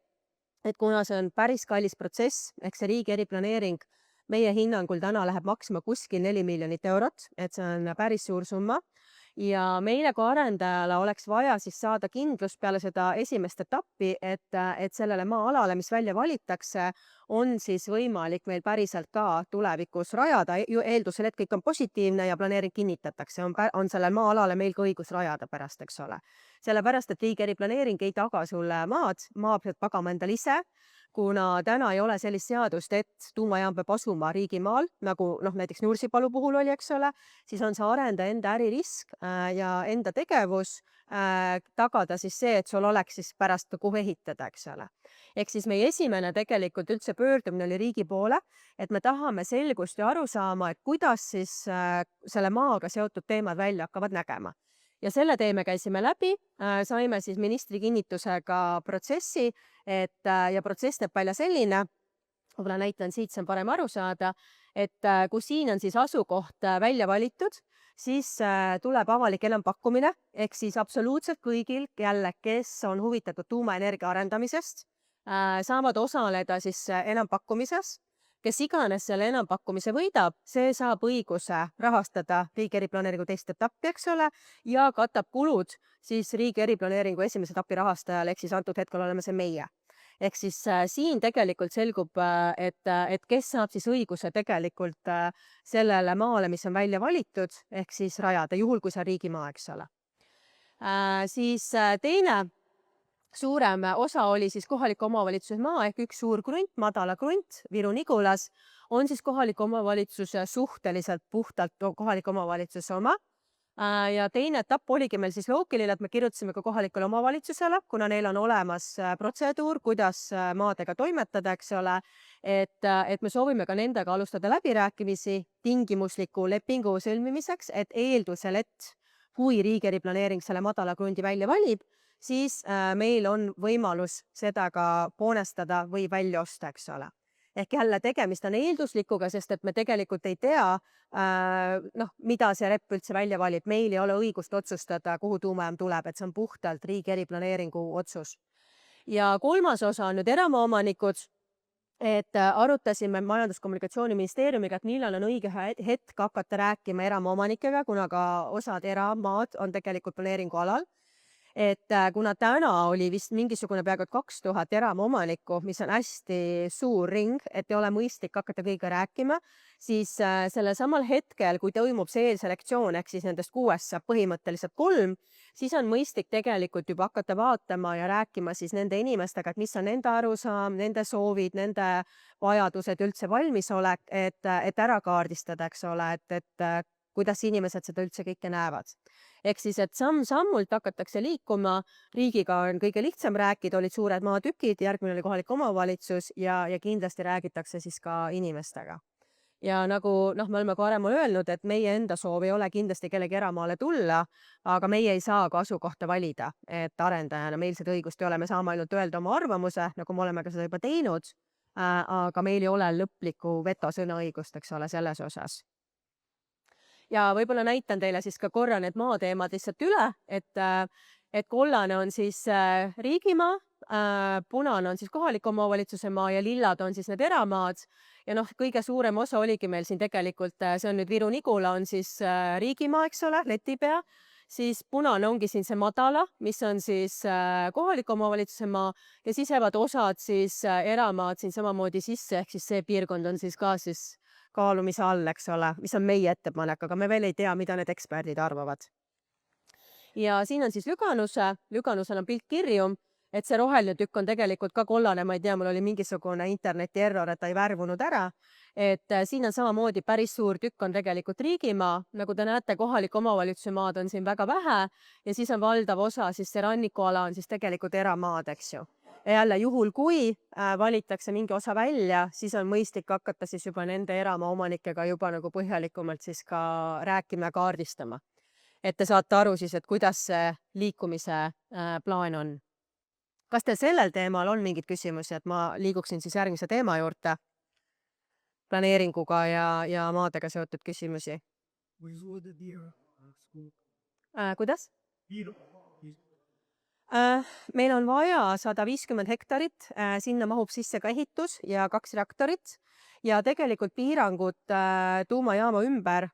et kuna see on päris kallis protsess, ehk see riigi eriplaneering meie hinnangul täna läheb maksma kuskil 4 miljonit eurot, et see on päris suur summa. Ja meile kui arendajale oleks vaja siis saada kindlust peale seda esimest etappi, et sellele maa-alale, mis välja valitakse, on siis võimalik meil päriselt ka tulevikus rajada, eeldusel, et kõik on positiivne ja planeering kinnitatakse, on sellel maa-alale meil ka õigus rajada pärast, eks ole. Sellepärast, et riigi eriplaneering ei taga sulle maad, maa peab tagama endale ise, kuna täna ei ole sellist seadust, et tuumajaam peab asuma riigimaal, nagu näiteks Nursipalu puhul oli, eks ole, siis on see arendaja enda äririsk ja enda tegevus tagada siis see, et sul oleks siis pärast kuhu ehitada, eks ole. Ehk siis meie esimene tegelikult üldse pöördumine oli riigi poole, et me tahame selgust ja aru saama, et kuidas siis selle maaga seotud teemad välja hakkavad nägema. Ja selle teeme käisime läbi, saime siis ministri kinnitusega protsessi, ja protsess näeb välja selline, võib-olla näitan siit, see on parem aru saada, et kui siin on siis asukoht välja valitud, siis tuleb avalik enampakkumine ehk siis absoluutselt kõigil jälle, kes on huvitatud tuumaenergia arendamisest, saavad osaleda siis enampakkumises. Kes iganes selle enampakkumise võidab, see saab õiguse rahastada riigi eriplaneeringu teist etappi, eks ole, ja katab kulud siis riigi eriplaneeringu esimese etapi rahastajal, ehk siis antud hetkel oleme see meie. Ehk siis siin tegelikult selgub, et kes saab siis õiguse tegelikult sellele maale, mis on välja valitud, ehk siis rajada, juhul kui see on riigimaa, eks ole. Siis teine suurem osa oli siis kohaliku omavalitsuse maa ehk üks suur krunt, madala krunt, Viru-Nigulas, on siis kohaliku omavalitsuse suhteliselt puhtalt kohaliku omavalitsuse oma. Ja teine etapp oligi meil siis loogiline, et me kirjutasime ka kohalikule omavalitsusele, kuna neil on olemas protseduur, kuidas maadega toimetada, eks ole, et me soovime ka nendega alustada läbirääkimisi tingimusliku lepingu sõlmimiseks, et eeldusel, et kui riigi eriplaneering selle madala krundi välja valib, siis meil on võimalus seda ka hoonestada või välja osta, eks ole. Ehk jälle tegemist on eelduslikuga, sest et me tegelikult ei tea, mida see rep üldse välja valib. Meil ei ole õigust otsustada, kuhu tuumajaam tuleb, et see on puhtalt riigi eriplaneeringu otsus. Ja kolmas osa on nüüd eramaaomanikud, et arutasime Majandus-Kommunikatsiooniministeeriumiga, et millal on õige hetk hakata rääkima eramaaomanikega, kuna ka osad eramaad on tegelikult planeeringu alal. Et kuna täna oli vist mingisugune peaaegu 2000 eramaaomanikku, mis on hästi suur ring, et ei ole mõistlik hakata kõigiga rääkima, siis sellel samal hetkel, kui toimub see eelselektsioon, ehk siis nendest 6 saab põhimõtteliselt 3, siis on mõistlik tegelikult juba hakata vaatama ja rääkima siis nende inimestega, et mis on nende arusaam, nende soovid, nende vajadused, üldse valmisolek, et ära kaardistada, eks ole, et kuidas inimesed seda üldse kõike näevad. Ehk siis, et samm-sammult hakatakse liikuma, riigiga on kõige lihtsam rääkida, olid suured maatükid, järgmine oli kohalik omavalitsus ja kindlasti räägitakse siis ka inimestega. Ja nagu me oleme ka varem öelnud, et meie enda soov ei ole kindlasti kellegi eramaale tulla, aga meie ei saa ka asukohta valida, et arendajana meil seda õigust ei ole, me saame ainult öelda oma arvamuse, nagu me oleme ka seda juba teinud, aga meil ei ole lõplikku vetosõnaõigust, eks ole, selles osas. Ja võib-olla näitan teile siis ka korra need maateemad lihtsalt üle, et kollane on siis riigimaa, punane on siis kohaliku omavalitsuse maa ja lillad on siis need eramaad. Ja kõige suurem osa oligi meil siin tegelikult, see on nüüd Viru-Nigula, on siis riigimaa, eks ole, letipea. Siis punane ongi siin see madala, mis on siis kohaliku omavalitsuse maa ja siis jäävad osad siis eramaad siin samamoodi sisse, ehk siis see piirkond on siis ka siis kaalumise all, eks ole, mis on meie ettepanek, aga me veel ei tea, mida need eksperdid arvavad. Ja siin on siis Lüganusel on pilt kirju, et see roheline tükk on tegelikult ka kollane, ma ei tea, mul oli mingisugune interneti error, et ta ei värvunud ära, et siin on samamoodi päris suur tükk on tegelikult riigimaa, nagu te näete, kohaliku omavalitsuse maad on siin väga vähe ja siis on valdav osa, siis see rannikuala on siis tegelikult eramaad, eks ju. Ja jälle juhul, kui valitakse mingi osa välja, siis on mõistlik hakata siis juba nende eramaaomanikega juba nagu põhjalikumalt siis ka rääkima ja kaardistama. Et te saate aru siis, et kuidas see liikumise plaan on. Kas teil sellel teemal on mingid küsimusi, et ma liiguksin siis järgmise teema juurde? Planeeringuga ja maadega seotud küsimusi. Kuidas? Meil on vaja 150 hektarit, sinna mahub sisse ka ehitus ja 2 reaktorit ja tegelikult piirangud tuumajaama ümber,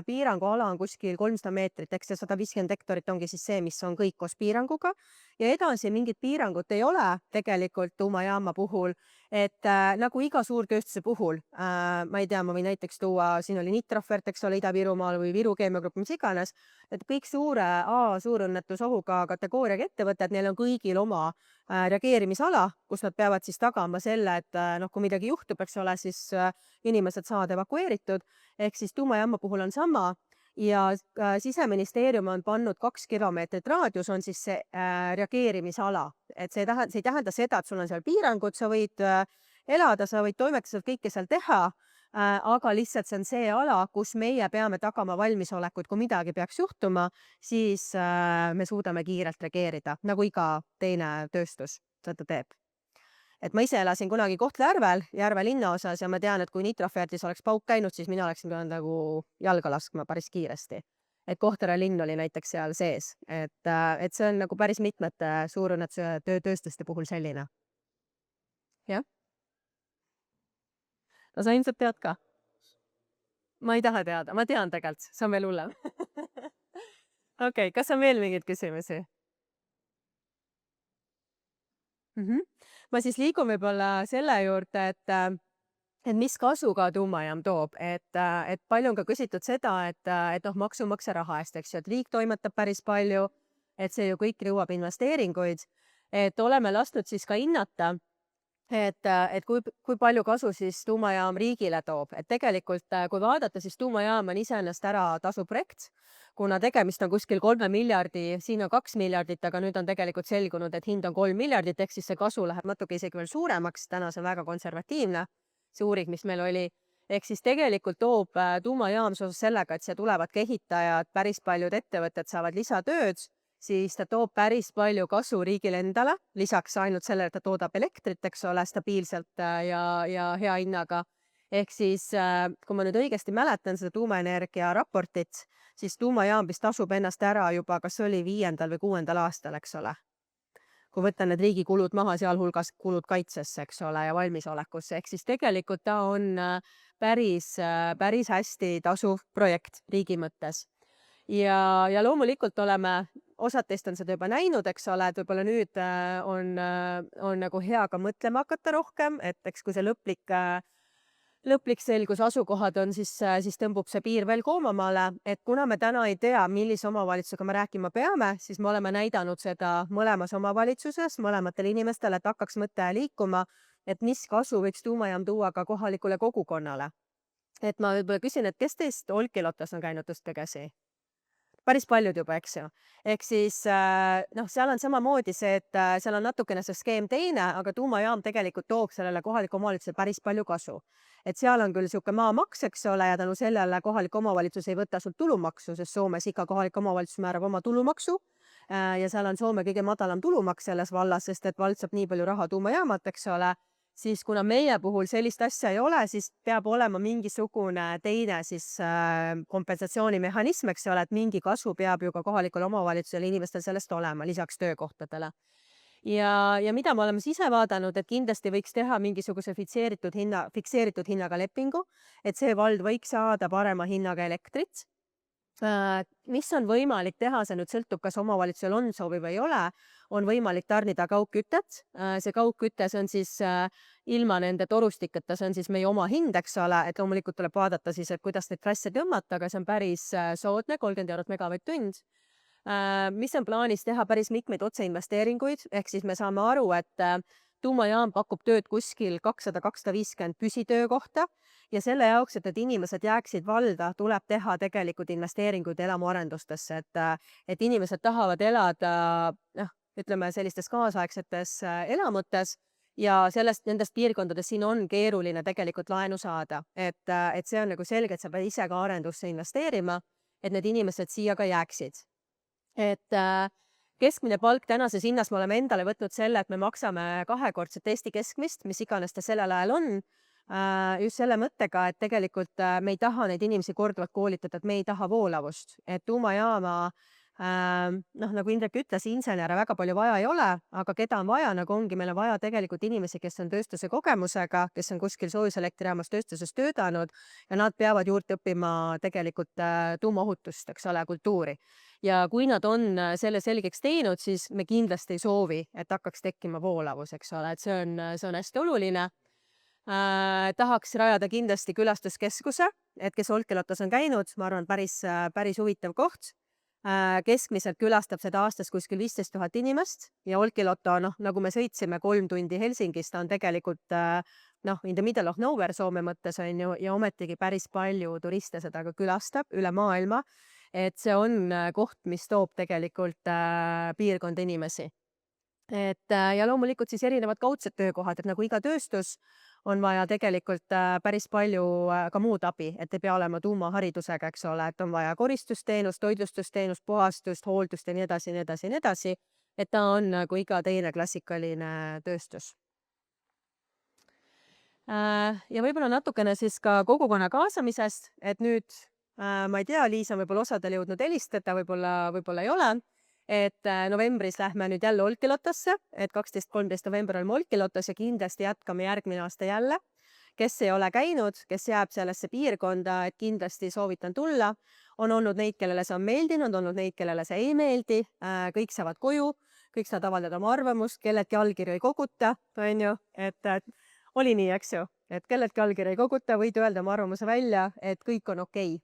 piiranguala on kuskil 300 meetrit, eks see 150 hektarit ongi siis see, mis on kõik koos piiranguga ja edasi mingit piirangut ei ole tegelikult tuumajaama puhul, et nagu iga suurtööstuse puhul, ma ei tea, ma võin näiteks tuua, siin oli Nitrofert, eks ole, Ida-Virumaal või Viru Keemiagrupp, mis iganes, et kõik suure suurõnnetusohuga kategooriaga ettevõtted, neil on kõigil oma reageerimisala, kus nad peavad siis tagama selle, et kui midagi juhtub, eks ole, siis inimesed saavad evakueeritud, ehk siis tuumajaama puhul on sama ja Siseministeerium on pannud 2 kilomeetrit raadius on siis see reageerimisala, et see ei tähenda seda, et sul on seal piirangud, sa võid elada, sa võid toimetada kõike seal teha, aga lihtsalt see on see ala, kus meie peame tagama valmisolekut, kui midagi peaks juhtuma, siis me suudame kiirelt reageerida, nagu iga teine tööstus seda teeb. et ma ise elasin kunagi Kohtla-Järvel, Järve linnaosas ja ma tean, et kui Nitroferdis oleks pauk käinud, siis mina oleksin pidanud nagu jalga laskma päris kiiresti. Et Kohtla linn oli näiteks seal sees, et see on nagu päris mitmete suurõnnetuse tööstuste puhul selline. Jah? No sa ilmselt tead ka. Ma ei taha teada, ma tean tegelikult, see on veel hullem. Okei, kas on veel mingeid küsimusi? Ma siis liigun võib-olla selle juurde, et mis kasu ka tuumajaam toob, et palju on ka küsitud seda, et noh, maksumaksja raha eest, eks ju, et riik toimetab päris palju, et see ju kõik nõuab investeeringuid, et oleme lasknud siis ka hinnata, et kui palju kasu siis tuumajaam riigile toob, et tegelikult kui vaadata, siis tuumajaam on iseennast ära tasuv projekt, kuna tegemist on kuskil 3 miljardi, siin on 2 miljardit, aga nüüd on tegelikult selgunud, et hind on 3 miljardit, ehk siis see kasu läheb natuke isegi veel suuremaks, täna see on väga konservatiivne, see uuring, mis meil oli, ehk siis tegelikult toob tuumajaam seoses sellega, et siia tulevad ka ehitajad, päris paljud ettevõtted saavad lisatööd, siis ta toob päris palju kasu riigile endale, lisaks ainult sellele, et ta toodab elektrit, eks ole, stabiilselt ja hea hinnaga. Ehk siis, kui ma nüüd õigesti mäletan seda tuumaenergia raportit, siis tuumajaam vist tasub ennast ära juba, kas oli 5. või 6. aastal, eks ole. Kui võtta need riigi kulud maha, sealhulgas kulud kaitsesse, eks ole, ja valmisolekusse, ehk siis tegelikult ta on päris hästi tasuv projekt riigi mõttes. Ja loomulikult osad teist on seda juba näinud, eks ole, et võib-olla nüüd on nagu hea ka mõtlema hakata rohkem, et eks kui see lõplik selgus asukohad on, siis tõmbub see piir veel koomamale, et kuna me täna ei tea, millise omavalitsusega me rääkima peame, siis me oleme näidanud seda mõlemas omavalitsuses, mõlematele inimestele, et hakkaks mõte liikuma, et mis kasu võiks tuumajaam tuua ka kohalikule kogukonnale. Et ma võib-olla küsin, et kes teist Olkiluotos on käinud, tõstke käsi? Päris paljud juba, eks ju. Ehk siis noh, seal on samamoodi see, et seal on natukene see skeem teine, aga tuumajaam tegelikult toob sellele kohaliku omavalitsusele päris palju kasu. Et seal on küll sihuke maamaks, eks ole, ja tänu sellele kohalik omavalitsus ei võta sult tulumaksu, sest Soomes iga kohalik omavalitsus määrab oma tulumaksu ja seal on Soome kõige madalam tulumaks selles vallas, sest et vald saab nii palju raha tuumajaamat, eks ole, siis kuna meie puhul sellist asja ei ole, siis peab olema mingisugune teine siis kompensatsioonimehhanism, eks ole, et mingi kasu peab ju ka kohalikul omavalitsusel inimestel sellest olema, lisaks töökohtadele. Ja mida me oleme ise vaadanud, et kindlasti võiks teha mingisuguse fikseeritud hinnaga lepingu, et see vald võiks saada parema hinnaga elektrit. Mis on võimalik teha, see nüüd sõltub, kas omavalitsusel on soovi või ei ole, on võimalik tarnida kaugkütet. See kaugküte, see on siis ilma nende torustiketa, see on siis meie oma hind, eks ole, et loomulikult tuleb vaadata siis, et kuidas neid trasse tõmmata, aga see on päris soodne, 30 € megavatt-tund. Mis on plaanis teha päris mitmeid otseinvesteeringuid, ehk siis me saame aru, et tuumajaam pakub tööd kuskil 200-250 püsitöökohta ja selle jaoks, et need inimesed jääksid valda, tuleb teha tegelikult investeeringuid elamuarendustesse, et inimesed tahavad elada, ütleme sellistes kaasaegsetes elamutes ja nendest piirkondades siin on keeruline tegelikult laenu saada, et see on nagu selge, et sa pead ise ka arendusse investeerima, et need inimesed siia ka jääksid. Et keskmine palk tänases hinnas me oleme endale võtnud selle, et me maksame 2-kordset Eesti keskmist, mis iganes ta sellel ajal on, just selle mõttega, et tegelikult me ei taha neid inimesi korduvalt koolitada, et me ei taha voolavust, et tuumajaama nagu Indrek ütles, insenere väga palju vaja ei ole, aga keda on vaja, nagu ongi, meil on vaja tegelikult inimesi, kes on tööstuse kogemusega, kes on kuskil soojuselektriaamas tööstuses töötanud ja nad peavad juurde õppima tegelikult tuumaohutust, eks ole, kultuuri. Ja kui nad on selle selgeks teinud, siis me kindlasti ei soovi, et hakkaks tekkima voolavus, eks ole, et see on hästi oluline. Tahaks rajada kindlasti külastuskeskuse, et kes Olkiluotos on käinud, ma arvan, päris huvitav koht. Keskmiselt külastab seda aastas kuskil 15 000 inimest ja Olkiluoto, nagu me sõitsime 3 tundi Helsingist, on tegelikult in the middle of nowhere Soome mõttes on ju, ja ometigi päris palju turiste seda ka külastab üle maailma. Et see on koht, mis toob tegelikult piirkonda inimesi. Ja loomulikult siis erinevad kaudsed töökohad, et nagu iga tööstus on vaja tegelikult päris palju ka muud abi, et ei pea olema tuumaharidusega, eks ole, et on vaja koristusteenust, toitlustusteenust, puhastust, hooldust ja nii edasi, nii edasi, nii edasi. Et ta on nagu iga teine klassikaline tööstus. Ja võib-olla natukene siis ka kogukonna kaasamisest, et nüüd ma ei tea, Liis on võib-olla osadel jõudnud helistada, võib-olla ei ole, et novembris lähme nüüd jälle Olkiluotosse, et 12-13 november oleme Olkiluotos ja kindlasti jätkame järgmine aasta jälle. Kes ei ole käinud, kes jääb sellesse piirkonda, et kindlasti soovitan tulla. On olnud neid, kellele see on meeldinud, on olnud neid, kellele see ei meeldi, kõik saavad koju, kõik saavad avaldada oma arvamust, kelleltki allkirju ei koguta, on ju, et oli nii, eks ju, et kelleltki allkirja ei koguta, võid öelda oma arvamuse välja, et kõik on okei.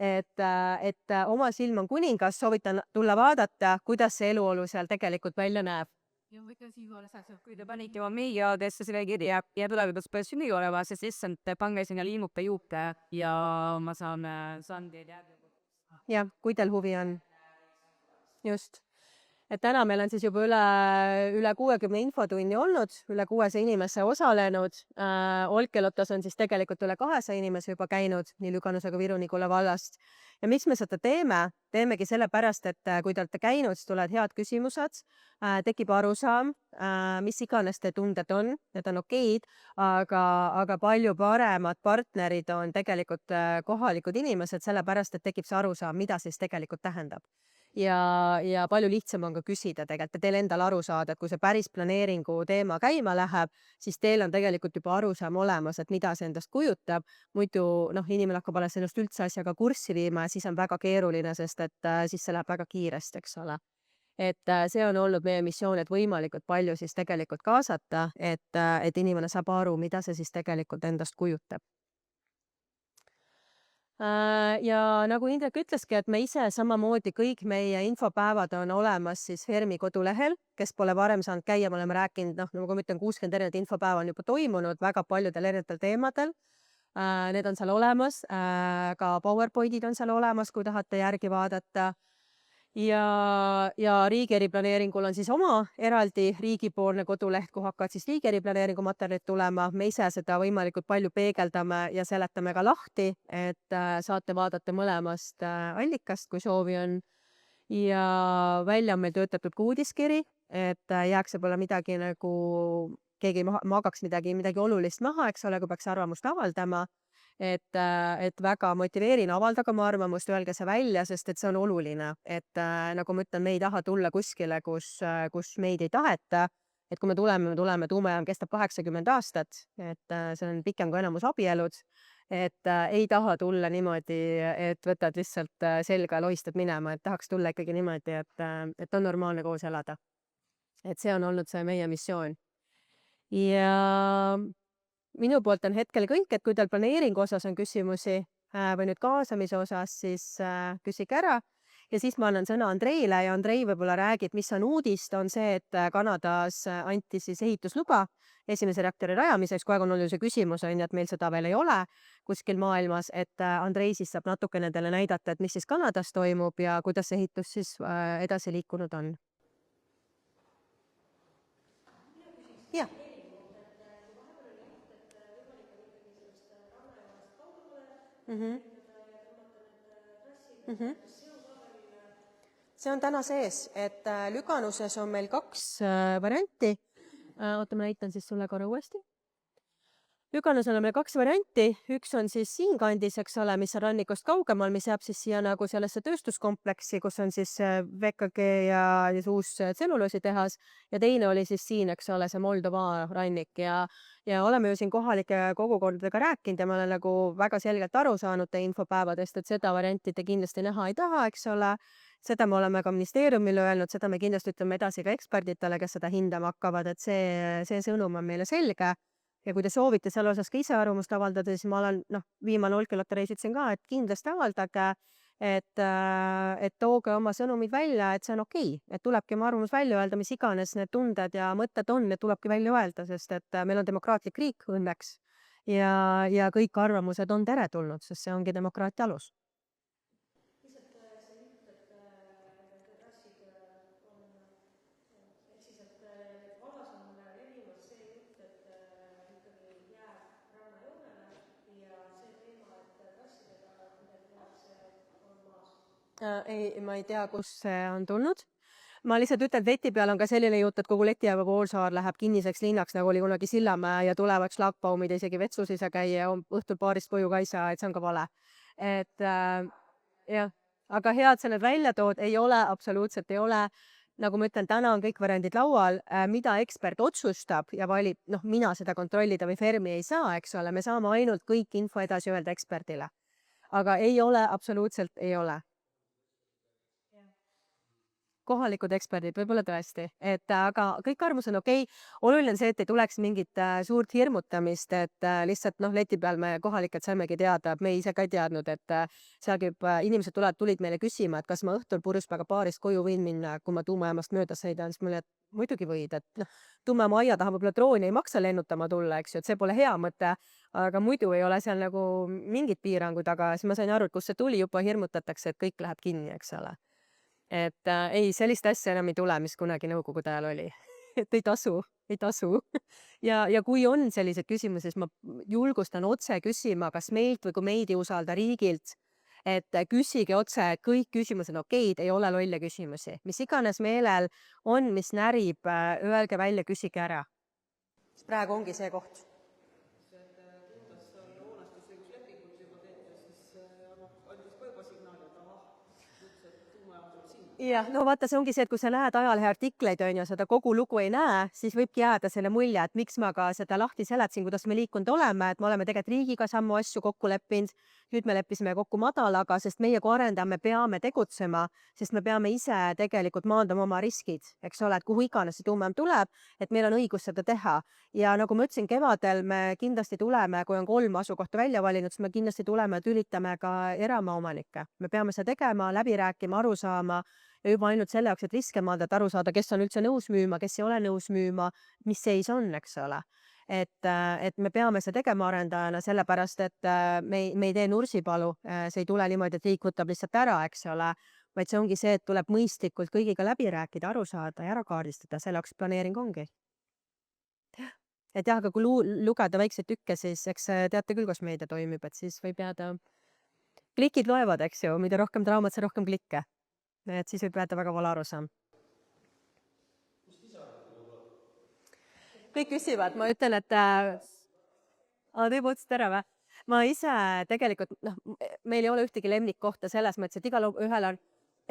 Et oma silm on kuningas, soovitan tulla vaadata, kuidas see eluolu seal tegelikult välja näeb. Ja võiks siinkohal lisada, kui te panite oma meiliaadresse selle kirja ja tulevikus peaks sünnigi olema, siis lihtsalt pange sinna liimupe juurde ja ma saan teid jääda. Jah, kui teil huvi on. Just. Et täna meil on siis juba üle 60 infotunni olnud, üle 600 inimese osalenud. Olkiluotos on siis tegelikult üle 200 inimese juba käinud nii Lüganuse kui Viru-Nigula vallast. Ja miks me seda teeme? Teemegi sellepärast, et kui te olete käinud, siis tulevad head küsimused, tekib arusaam, mis iganes te tunded on, need on okeid, aga palju paremad partnerid on tegelikult kohalikud inimesed, sellepärast, et tekib see arusaam, mida siis tegelikult tähendab. Ja palju lihtsam on ka küsida tegelikult, et teil endal aru saada, et kui see päris planeeringu teema käima läheb, siis teil on tegelikult juba arusaam olemas, et mida see endast kujutab. Muidu inimene hakkab alles ennast üldse asjaga kurssi viima ja siis on väga keeruline, sest et siis see läheb väga kiiresti, eks ole. Et see on olnud meie missioon, et võimalikult palju siis tegelikult kaasata, et inimene saab aru, mida see siis tegelikult endast kujutab. Ja nagu Indrek ütleski, et me ise samamoodi kõik meie infopäevad on olemas siis Fermi kodulehel, kes pole varem saanud käia, me oleme rääkinud, nagu ma ütlen, 60 erinevat infopäeva on juba toimunud väga paljudel erinevatel teemadel. Need on seal olemas, ka PowerPointid on seal olemas, kui tahate järgi vaadata. Ja riigi eriplaneeringul on siis oma eraldi riigipoolne koduleht, kuhu hakkavad siis riigi eriplaneeringu materjalid tulema. Me ise seda võimalikult palju peegeldame ja seletame ka lahti, et saate vaadata mõlemast allikast, kui soovi on. Ja välja on meil töötatud ka uudiskiri, et jääks võib-olla midagi nagu, keegi magaks midagi olulist maha, eks ole, kui peaks arvamust avaldama. Et väga motiveerin, avaldage oma arvamust, öelge see välja, sest et see on oluline. Et nagu ma ütlen, me ei taha tulla kuskile, kus meid ei taheta. Et kui me tuleme, tuumajaam kestab 80 aastat, et see on pikem kui enamus abielud. Et ei taha tulla niimoodi, et võtad lihtsalt selga ja lohistad minema, et tahaks tulla ikkagi niimoodi, et on normaalne koos elada. Et see on olnud see meie missioon. Ja minu poolt on hetkel kõik, et kui teil planeeringu osas on küsimusi või nüüd kaasamise osas, siis küsige ära. Ja siis ma annan sõna Andreile ja Andrei võib-olla räägib, mis on uudist, on see, et Kanadas anti siis ehitusluba esimese reaktori rajamiseks. Kogu aeg on olnud see küsimus, et meil seda veel ei ole kuskil maailmas, et Andrei siis saab natukene teile näidata, et mis siis Kanadas toimub ja kuidas see ehitus siis edasi liikunud on. Jah. See on täna sees, et Lüganuses on meil 2 varianti. Oota, ma näitan siis sulle korra uuesti. Lüganusel on meil 2 varianti. Üks on siis siinkandis, eks ole, mis on rannikust kaugemal, mis jääb siis siia nagu sellesse tööstuskompleksi, kus on siis VKG ja uus tselluloositehas. Ja teine oli siis siin, eks ole, see Moldova rannik ja oleme ju siin kohalike kogukondadega rääkinud ja ma olen nagu väga selgelt aru saanud teie infopäevadest, et seda varianti te kindlasti näha ei taha, eks ole. Seda me oleme ka ministeeriumile öelnud, seda me kindlasti ütleme edasi ka eksperditele, kes seda hindama hakkavad, et see sõnum on meile selge. Ja kui te soovite selle osas ka ise arvamust avaldada, siis ma olen, viimane Olkiluoto reis ütlesin ka, et kindlasti avaldage, et tooge oma sõnumid välja, et see on okei. Et tulebki oma arvamus välja öelda, mis iganes need tunded ja mõtted on, need tulebki välja öelda, sest et meil on demokraatlik riik õnneks ja kõik arvamused on teretulnud, sest see ongi demokraatia alus. Ei, ma ei tea, kus see on tulnud. ma lihtsalt ütlen, et leti peal on ka selline jutt, et kogu Leti ja Poolsaar läheb kinniseks linnaks, nagu oli kunagi Sillamäe ja tulevad šlagbaumid ja isegi vetsus ei saa käia ja õhtul baarist koju ka ei saa, et see on ka vale. Et jah, aga hea, et sa need välja tood, ei ole, absoluutselt ei ole. Nagu ma ütlen, täna on kõik variandid laual, mida ekspert otsustab ja valib, mina seda kontrollida või Fermi ei saa, eks ole, me saame ainult kõik info edasi öelda eksperdile. Aga ei ole, absoluutselt ei ole. Kohalikud eksperdid, võib-olla tõesti, et aga kõik arvamus on okei. Oluline on see, et ei tuleks mingit suurt hirmutamist, et lihtsalt leti peal me kohalikelt saimegi teada, me ise ka ei teadnud, et seal inimesed tulid meile küsima, et kas ma õhtul purjuspäevaga baarist koju võin minna, kui ma tuumajaamast mööda sõidan, siis mulle, et muidugi võid, et tuumajaama aia taha võib-olla drooni ei maksa lennutama tulla, eks ju, et see pole hea mõte, aga muidu ei ole seal nagu mingid piirangud, aga siis ma sain aru, et kust see tuli, juba hirmutatakse, et kõik läheb kinni, eks ole. Et ei, sellist asja enam ei tule, mis kunagi nõukogude ajal oli. Et ei tasu. Ja kui on sellised küsimused, siis ma julgustan otse küsima, kas meilt või kui meid ei usalda riigilt, et küsige otse, kõik küsimused on okeid, ei ole lolle küsimusi. Mis iganes meelel on, mis närib, öelge välja, küsige ära. Praegu ongi see koht. Jah, vaata, see ongi see, et kui sa näed ajalehe artikleid on ja seda kogu lugu ei näe, siis võibki jääda selle mulje, et miks ma ka seda lahti seletasin, kuidas me liikunud oleme, et me oleme tegelikult riigiga sammu asju kokku leppinud. Nüüd me leppisime kokku madalaga, sest meie kui arendame peame tegutsema, sest me peame ise tegelikult maandama oma riskid, eks ole, et kuhu iganes see tuumajaam tuleb, et meil on õigus seda teha. Ja nagu ma ütlesin, kevadel me kindlasti tuleme, kui on 3 asukohta välja valinud, siis me kindlasti tuleme, et üritame ka eramaomanikke. Me peame seda tegema, läbi rääkima, aru saama ja juba ainult selle jaoks, et riske maandada, aru saada, kes on üldse nõus müüma, kes ei ole nõus müüma, mis seis on, eks ole. Et me peame seda tegema arendajana, sellepärast, et me ei tee Nursipalu, see ei tule niimoodi, et riik võtab lihtsalt ära, eks ole, vaid see ongi see, et tuleb mõistlikult kõigiga läbi rääkida, aru saada ja ära kaardistada, selle jaoks planeering ongi. Et jah, aga kui lugeda väikseid tükke, siis eks teate küll, kus meedia toimib, et siis võib jääda, klikid loevad, eks ju, mida rohkem draamat, see rohkem klikke. Et siis võib jääda väga vale arusaam. Kõik küsivad, ma ütlen, et teeb otsust ära või? Ma ise tegelikult, meil ei ole ühtegi lemmikkohta selles mõttes, et igal ühel on,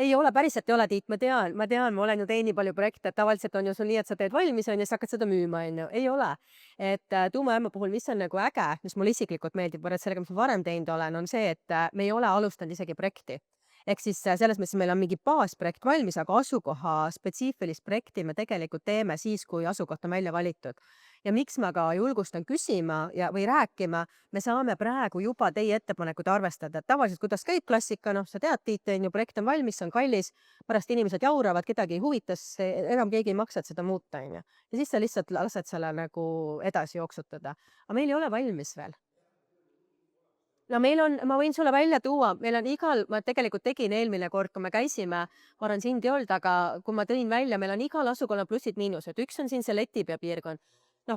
ei ole, päriselt ei ole, Tiit, ma tean, ma olen ju teinud nii palju projekte, et tavaliselt on ju sul nii, et sa teed valmis on ja siis hakkad seda müüma, on ju. Ei ole. Et tuumajaama puhul, mis on nagu äge, mis mulle isiklikult meeldib, võrreldes sellega, mis ma varem teinud olen, on see, et me ei ole alustanud isegi projekti. Ehk siis selles mõttes meil on mingi baasprojekt valmis, aga asukoha spetsiifilist projekti me tegelikult teeme siis, kui asukoht on välja valitud. Ja miks ma ka julgustan küsima või rääkima, me saame praegu juba teie ettepanekud arvestada. Tavaliselt, kuidas käib klassika, sa tead, Tiit, projekt on valmis, see on kallis, pärast inimesed jauravad, kedagi ei huvitas, enam keegi ei maksa seda muuta. Ja siis sa lihtsalt lased selle nagu edasi jooksutada. Aga meil ei ole valmis veel. No meil on, ma võin sulle välja tuua, meil on ma tegelikult tegin eelmine kord, kui me käisime, ma arvan, sind ei olnud, aga kui ma tõin välja, meil on igal asukonna plussid-miinused. Üks on siin see Letipea piirkond.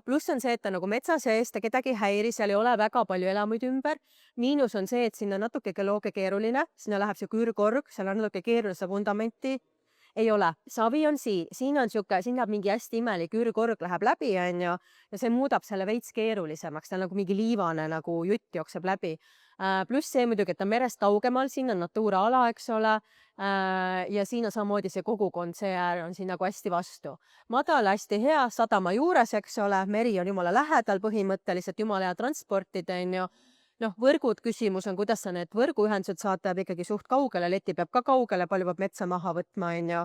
Pluss on see, et ta nagu metsa sees, ta kedagi ei häiri, seal ei ole väga palju elamuid ümber. Miinus on see, et sinna natuke geoloogia keeruline, sinna läheb see küürkorg, seal on natuke keeruline seda vundamenti. Ei ole. Savi on siin on siuke, siin läheb mingi hästi imelik küürkorg läheb läbi, on ju, ja see muudab selle veits keerulisemaks, ta on nagu mingi liivane nagu jutt jookseb läbi. Pluss see muidugi, et ta merest kaugemal, siin on Natura ala, eks ole, ja siin on samamoodi see kogukond, see äär on siin nagu hästi vastu. Madal, hästi hea, sadama juures, eks ole, meri on jumala lähedal põhimõtteliselt, jumala hea transportida, on ju. Võrgud küsimus on, kuidas sa need võrguühendused saad, peab ikkagi suht kaugele, leti peab ka kaugele, palju peab metsa maha võtma, on ju.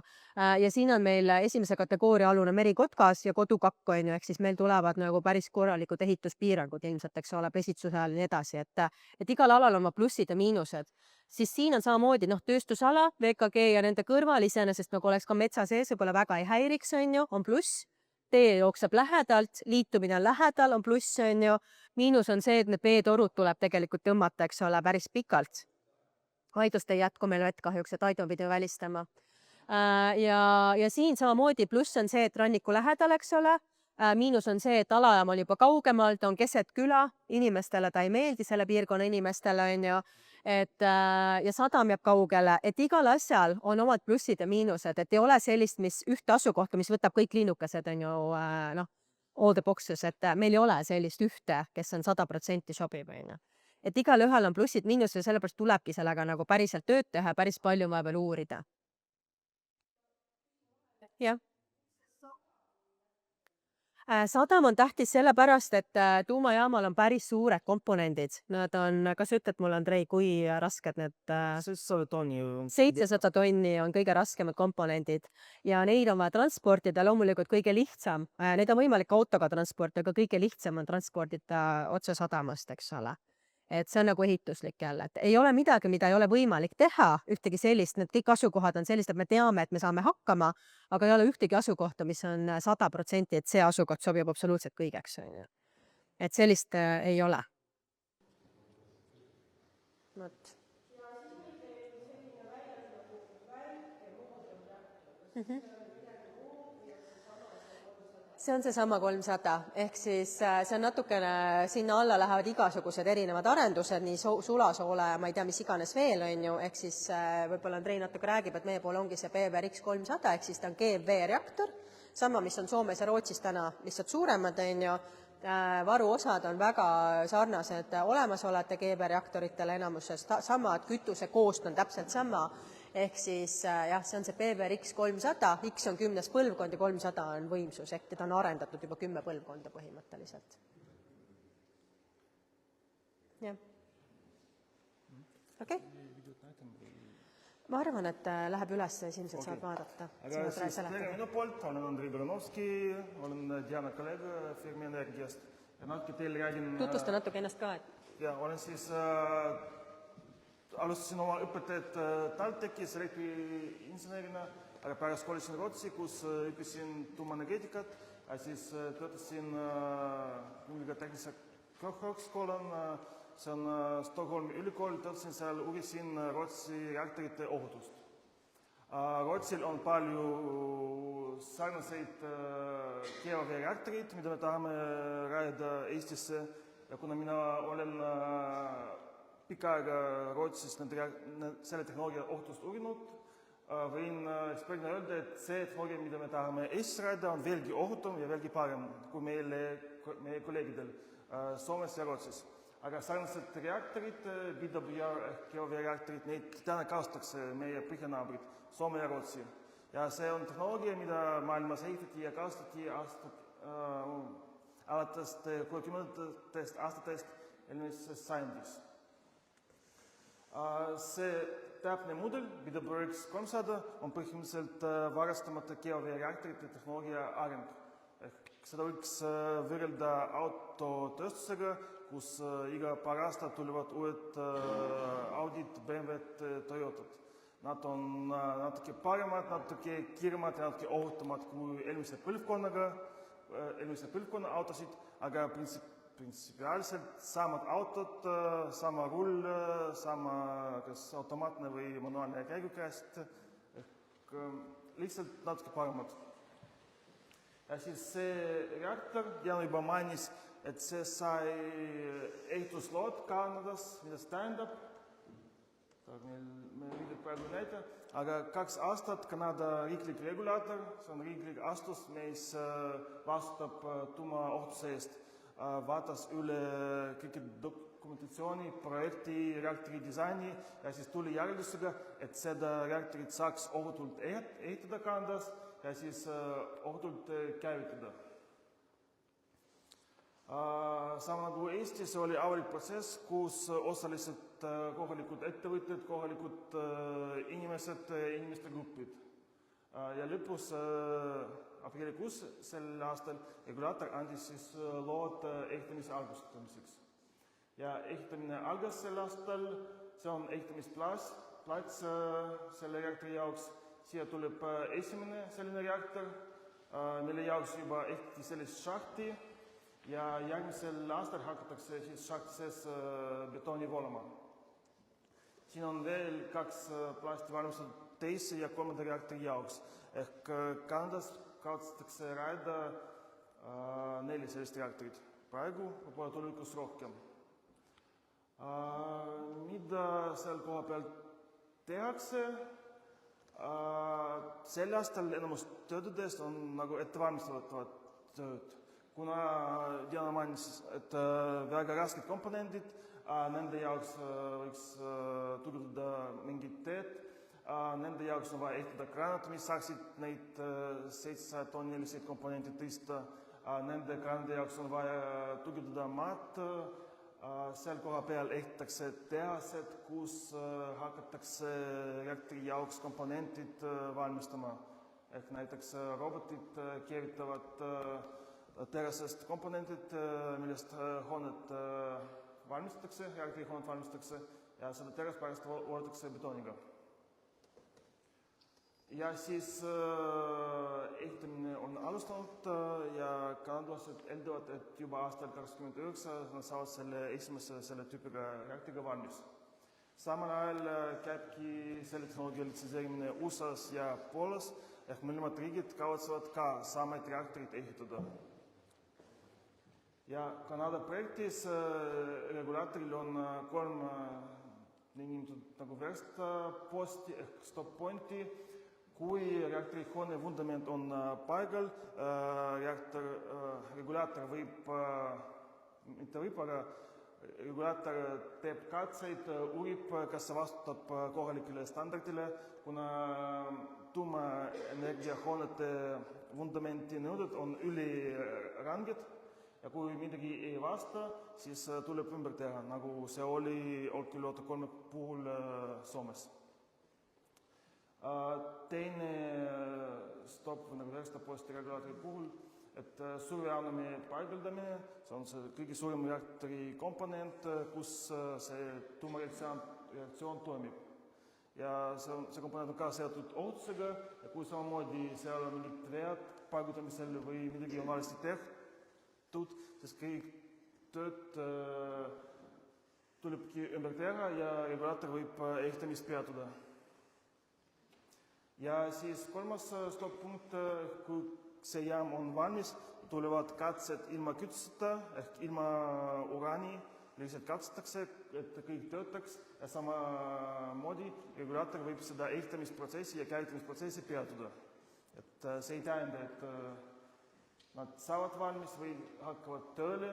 Ja siin on meil esimese kategooria alune merikotkas ja kodukakk, on ju, ehk siis meil tulevad nagu päris korralikud ehituspiirangud ilmselt, eks ole, pesitsuse ajal ja nii edasi, et igal alal on oma plussid ja miinused. Siis siin on samamoodi tööstusala, VKG ja nende kõrval iseenesest nagu oleks ka metsa sees, võib-olla väga ei häiriks, on ju, on pluss. Tee jookseb lähedalt, liitumine on lähedal, on pluss, on ju. Miinus on see, et need veetorud tuleb tegelikult tõmmata, eks ole, päris pikalt. Aidust ei jätku meil vett kahjuks, et Aidu pidi välistama. Ja siin samamoodi pluss on see, et ranniku lähedal, eks ole. Miinus on see, et alajaam on juba kaugemal, ta on keset küla, inimestele ta ei meeldi, selle piirkonna inimestele, on ju. ja sadam jääb kaugele, et igal asjal on omad plussid ja miinused, et ei ole sellist, mis ühte asukohta, mis võtab kõik linnukesed, on ju, all the boxes, et meil ei ole sellist ühte, kes on 100% sobib, on ju. Et igal ühel on plussid, miinused ja sellepärast tulebki sellega nagu päriselt tööd teha, päris palju on vaja veel uurida. Jah. Sadam on tähtis sellepärast, et tuumajaamal on päris suured komponendid. Nad on, kas sa ütled mulle, Andrei, kui rasked need 700 tonni on kõige raskemad komponendid ja neid on vaja transportida, loomulikult kõige lihtsam. Neid on võimalik autoga transportida, aga kõige lihtsam on transportida otse sadamast, eks ole. Et see on nagu ehituslik jälle, et ei ole midagi, mida ei ole võimalik teha, ühtegi sellist, need kõik asukohad on sellised, et me teame, et me saame hakkama, aga ei ole ühtegi asukohta, mis on 100%, et see asukoht sobib absoluutselt kõigeks. Et sellist ei ole. See on seesama 300, ehk siis see on natukene, sinna alla lähevad igasugused erinevad arendused, nii sulasoole ja ma ei tea, mis iganes veel, on ju, ehk siis võib-olla Andrei natuke räägib, et meie pool ongi see BWRX 300, ehk siis ta on GFV-reaktor, sama, mis on Soomes ja Rootsis täna, lihtsalt suuremad, on ju, varuosad on väga sarnased olemasolevate GFV-reaktoritele enamuses, samad, kütuse koost on täpselt sama, ehk siis jah, see on see BWRX 300, X on 10. põlvkond ja 300 on võimsus, ehk teda on arendatud juba 10 põlvkonda põhimõtteliselt. Jah. Okei. Ma arvan, et läheb üles ja esimesed saab vaadata. Aga siis tere minu poolt, olen Andrei Belanovski, olen Diana kolleeg firmi Energiast. Ja natuke teile räägin... Tutvusta natuke ennast ka, et... Ja, olen siis... Alustasin oma õpetajat TalTechis elektriinsenerina, aga pärast kolisin Rootsi, kus õppisin tuumaenergeetikat ja siis töötasin Kungliga Tehnilise Kõrgkoolis, see on Stockholmi ülikool, töötasin seal, uurisin Rootsi reaktorite ohutust. Rootsil on palju sarnaseid GeoV-reaktorid, mida me tahame rajada Eestisse ja kuna mina olen pikka aega Rootsis selle tehnoloogia ohutust uurinud, võin eksperdina öelda, et see tehnoloogia, mida me tahame Eestis rajada, on veelgi ohutum ja veelgi parem kui meie kolleegidel Soomes ja Rootsis. Aga sarnased reaktorid, BWR ehk GeoV-reaktorid, neid täna kasutatakse meie põhjanaabrid Soome ja Rootsi. Ja see on tehnoloogia, mida maailmas ehitati ja kasutati alates 60. aastatest eelmises sajandis. See täpne mudel, BWRX 300, on põhimõtteliselt varastamata GeoV-reaktorite tehnoloogia areng. Seda võiks võrrelda autotööstusega, kus iga paar aastat tulevad uued Audid, BMW-d, Toyotad. Nad on natuke paremad, natuke kiiremad ja natuke ohutumad kui eelmise põlvkonna autosid, aga printsipiaalselt samad autod, sama rull, sama kas automaatne või manuaalne käigukäest, lihtsalt natuke paremad. Ja siis see reaktor, Jana juba mainis, et see sai ehituslood Kanadas, mida see tähendab. Me viidab praegu näite, aga 2 aastat Kanada riiklik regulaator, see on riiklik astus, mis vastutab tuumaohutuse eest, vaatas üle kõiki dokumentatsiooni, projekti, reaktori disaini ja siis tuli järeldusega, et seda reaktorit saaks ohutult ehitada Kanadas ja siis ohutult käivitada. Sama nagu Eestis oli avalik protsess, kus osaliselt kohalikud ettevõtted, kohalikud inimeste grupid. Ja lõpus aprillikuus sel aastal regulaator andis siis lood ehitamise algustamiseks. Ja ehitamine algas sel aastal, see on ehitamisplats selle reaktori jaoks. Siia tuleb esimene selline reaktor, mille jaoks juba ehitati sellist šahti ja järgmisel aastal hakatakse siis šahti sees betooni voolama. Siin on veel 2 plasti valmistatud teise ja 3. reaktori jaoks. Ehk Kanadas kavatsetakse rajada 4 sellist reaktorit. Praegu võib-olla tulevikus rohkem. Mida seal koha peal tehakse? Sel aastal enamus töödest on nagu ettevalmistavad tööd. Kuna Diana mainis, et väga rasked komponendid, nende jaoks võiks tugevdada mingid teed, nende jaoks on vaja ehitada kraanad, mis saaksid neid 700 tonni selliseid komponente tõsta, nende kraanide jaoks on vaja tugevdada maad, seal koha peal ehitatakse tehased, kus hakatakse reaktori jaoks komponentid valmistama. Ehk näiteks robotid keevitavad terasest komponentid, millest hoonet valmistatakse, reaktori hoonet valmistatakse ja seda terast pärast uuendatakse betooniga. Ja siis ehitamine on alustanud ja kanadlased eeldavad, et juba aastal 2029 nad saavad selle esimese selle tüüpiga reaktoriga valmis. Samal ajal käibki selle tehnoloogia litsenseerimine USA-s ja Poolas, ehk mõlemad riigid kavatsevad ka samaid reaktorid ehitada. Ja Kanada projektis regulaatoril on 3 niinimetatud nagu verstaposti ehk stop pointi. Kui reaktori hoone vundament on paigal, regulaator võib, mitte võib, aga regulaator teeb katseid, uurib, kas see vastutab kohalikele standardile, kuna tuumaenergiahoonete vundamenti nõuded on üliranged ja kui midagi ei vasta, siis tuleb ümber teha, nagu see oli Olkiluoto 3 puhul Soomes. Teine stop nagu verstaposti regulaatori puhul, et surveandme paigaldamine, see on see kõige suurem reaktori komponent, kus see tuumareaktsioon toimib. Ja see komponent on ka seotud ohutusega ja kui samamoodi seal on mingid vead paigutamisel või midagi on valesti tehtud, siis kõik tööd tulebki ümber teha ja regulaator võib ehitamist peatuda. Ja siis 3. stop-punkt, kui see jaam on valmis, tulevad katsed ilma kütuseta ehk ilma uraani, lihtsalt katsetakse, et kõik töötaks ja samamoodi regulaator võib seda ehitamisprotsessi ja käivitamisprotsessi peatuda. Et see ei tähenda, et nad saavad valmis või hakkavad tööle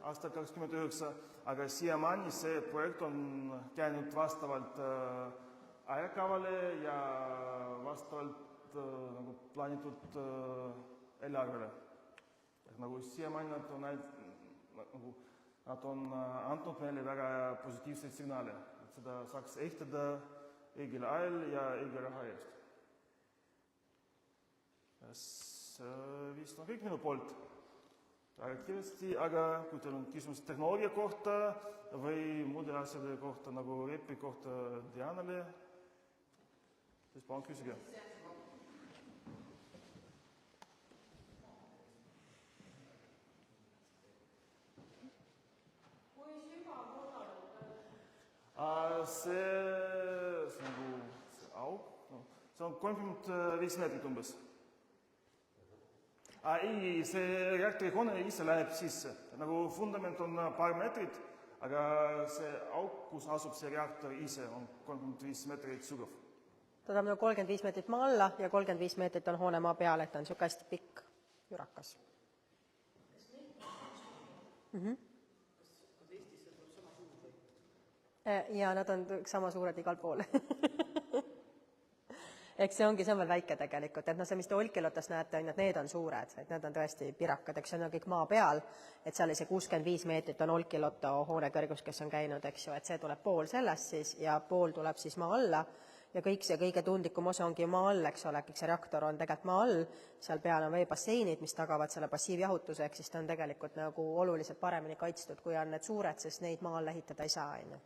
aastal 2029, aga siiamaani see projekt on käinud vastavalt ajakavale ja vastavalt nagu plaanitud eelarvele. Nagu siiamaani nad on andnud meile väga positiivseid signaale, et seda saaks ehitada õigel ajal ja õige raha eest. Vist on kõik minu poolt. Väga kiiresti, aga kui teil on küsimus tehnoloogia kohta või muude asjade kohta, nagu repi kohta Dianale, siis palun küsige. Kui sügav on see auk, see on 35 meetrit umbes. Ei, see reaktori hoone ise läheb sisse. Nagu fundament on paar meetrit, aga see auk, kus asub see reaktor ise, on 35 meetrit sügav. Ta on 35 meetrit maa alla ja 35 meetrit on hoone maa peal, et ta on niisugune hästi pikk jurakas. Ja nad on sama suured igal pool. Eks see ongi veel väike tegelikult, et see, mis te Olkiluotos näete, on, et need on suured, et need on tõesti pirakad, eks see on kõik maa peal, et seal see 65 meetrit on Olkiluoto hoone kõrgus, kes on käinud, eks ju, et see tuleb pool sellest siis ja pool tuleb siis maa alla ja kõik see kõige tundlikum osa ongi maa all, eks ole, kõik see reaktor on tegelikult maa all, seal peal on veebasseinid, mis tagavad selle passiivjahutuse, ehk siis ta on tegelikult nagu oluliselt paremini kaitstud, kui on need suured, sest neid maa all ehitada ei saa, on ju.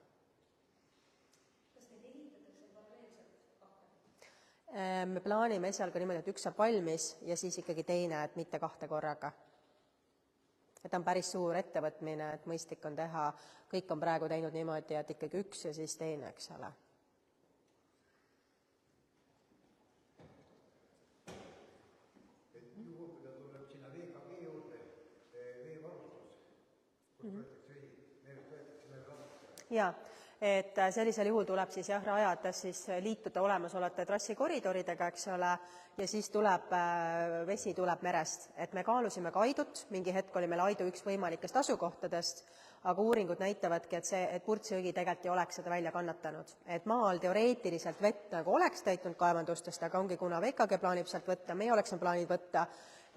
Me plaanime esialgu niimoodi, et üks saab valmis ja siis ikkagi teine, et mitte kahte korraga. Et on päris suur ettevõtmine, et mõistlik on teha, kõik on praegu teinud niimoodi, et ikkagi üks ja siis teine, eks ole. Et juhul, kui ta tuleb sinna VKG juurde, veevarustus, kus võetakse vee, võetakse meil kasutada. Jaa, et sellisel juhul tuleb siis jah, rajada siis liituda olemasolevate trassikoridoridega, eks ole, ja siis tuleb, vesi tuleb merest. Et me kaalusime ka Aidut, mingi hetk oli meil Aidu üks võimalikest asukohtadest, aga uuringud näitavadki, et Purtsjõgi tegelikult ei oleks seda välja kannatanud. Et maal teoreetiliselt vett nagu oleks täitnud kaevandustest, aga ongi kuna VKG plaanib sealt võtta, meie oleksime plaanid võtta,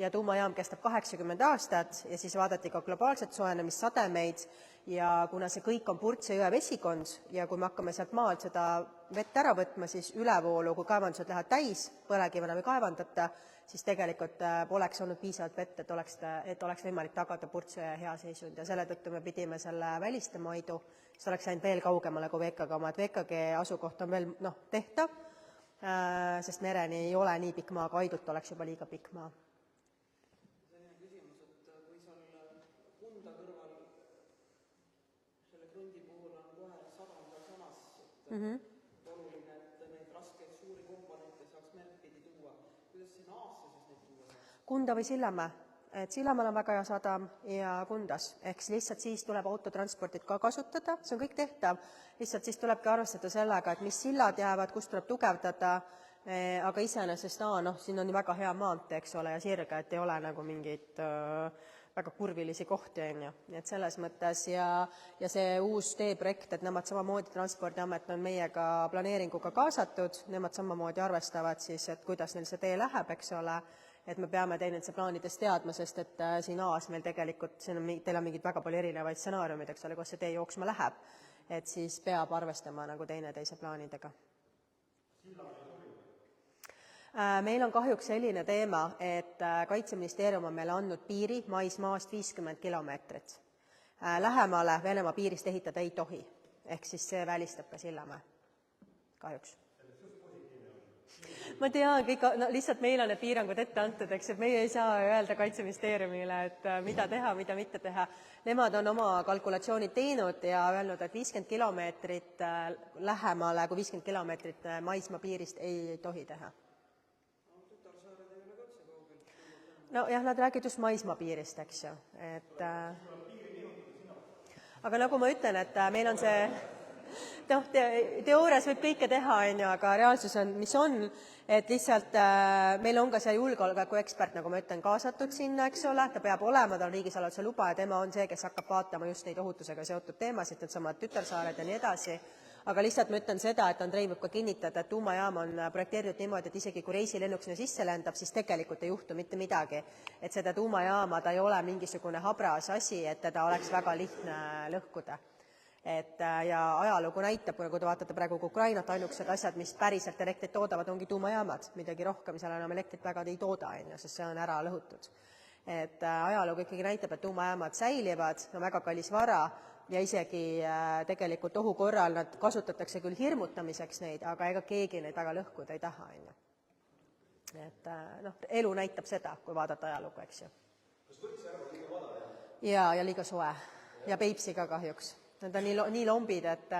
ja tuumajaam kestab 80 aastat ja siis vaadati ka globaalset soojenemissademeid ja kuna see kõik on Purtse jõe vesikond ja kui me hakkame sealt maalt seda vett ära võtma, siis ülevoolu, kui kaevandused lähevad täis, põlevkivina või kaevandata, siis tegelikult poleks olnud piisavalt vett, et oleks võimalik tagada Purtse jõe hea seisund ja selle tõttu me pidime selle välistama Aidu, siis oleks läinud veel kaugemale kui VKG oma, et VKG asukoht on veel tehtav, sest mereni ei ole nii pikk maa, aga Aidult oleks juba liiga pikk maa. oluline, et neid raskeid suuri komponente saaks merd pidi tuua. Kuidas sinna Aasse siis neid tuua? Kunda või Sillamäe. Et Sillamäel on väga hea sadam ja Kundas. Ehk lihtsalt siis tuleb autotransportit ka kasutada, see on kõik tehtav. Lihtsalt siis tulebki arvestada sellega, et mis sillad jäävad, kus tuleb tugevdada, aga iseenesest, siin on väga hea maantee, eks ole, ja sirge, et ei ole nagu mingid väga kurvilisi kohti, on ju. Et selles mõttes ja see uus teeprojekt, et nemad samamoodi Transpordiamet on meiega planeeringuga kaasatud, nemad samamoodi arvestavad siis, et kuidas neil see tee läheb, eks ole, et me peame teineteise plaanides teadma, sest et siin Aas meil tegelikult, teil on mingid väga palju erinevaid stsenaariumid, eks ole, kus see tee jooksma läheb, et siis peab arvestama nagu teineteise plaanidega. Meil on kahjuks selline teema, et Kaitseministeerium on meile andnud piiri maismaast 50 kilomeetrit. Lähemale Venemaa piirist ehitada ei tohi, ehk siis see välistab ka Sillamäe, kahjuks. Ma tean, lihtsalt meil on need piirangud ette antud, eks, et meie ei saa öelda Kaitseministeeriumile, et mida teha, mida mitte teha. Nemad on oma kalkulatsioonid teinud ja öelnud, et 50 kilomeetrit lähemale kui 50 kilomeetrit maismaa piirist ei tohi teha. No jah, nad räägid just maismaa piirist, eks ju. Aga nagu ma ütlen, et meil on see, teoorias võib kõike teha, aga reaalsus on, mis on, et lihtsalt meil on ka see julgeolekuekspert, nagu ma ütlen, kaasatud sinna, eks ole, ta peab olema, ta on riigisaladuse luba ja tema on see, kes hakkab vaatama just neid ohutusega seotud teemasid, needsamad tütarsaared ja nii edasi. Aga lihtsalt ma ütlen seda, et Andrei võib ka kinnitada, et tuumajaam on projekteeritud niimoodi, et isegi kui reisilennuk sinna sisse lendab, siis tegelikult ei juhtu mitte midagi. Et seda tuumajaama ta ei ole mingisugune habras asi, et teda oleks väga lihtne lõhkuda. Ja ajalugu näitab, kui te vaatate praegu Ukrainat, ainukesed asjad, mis päriselt elektrit toodavad, ongi tuumajaamad. Midagi rohkem seal enam elektrit väga ei tooda, sest see on ära lõhutud. Et ajalugu ikkagi näitab, et tuumajaamad säilivad, on väga kallis vara, ja isegi tegelikult ohu korral nad kasutatakse küll hirmutamiseks neid, aga ega keegi neid väga lõhkuda ei taha. Et elu näitab seda, kui vaadata ajalugu, eks ju. Kas Võrtsi järv on liiga vana? Ja liiga soe. Ja Peipsi ka kahjuks. Nad on nii lombid, et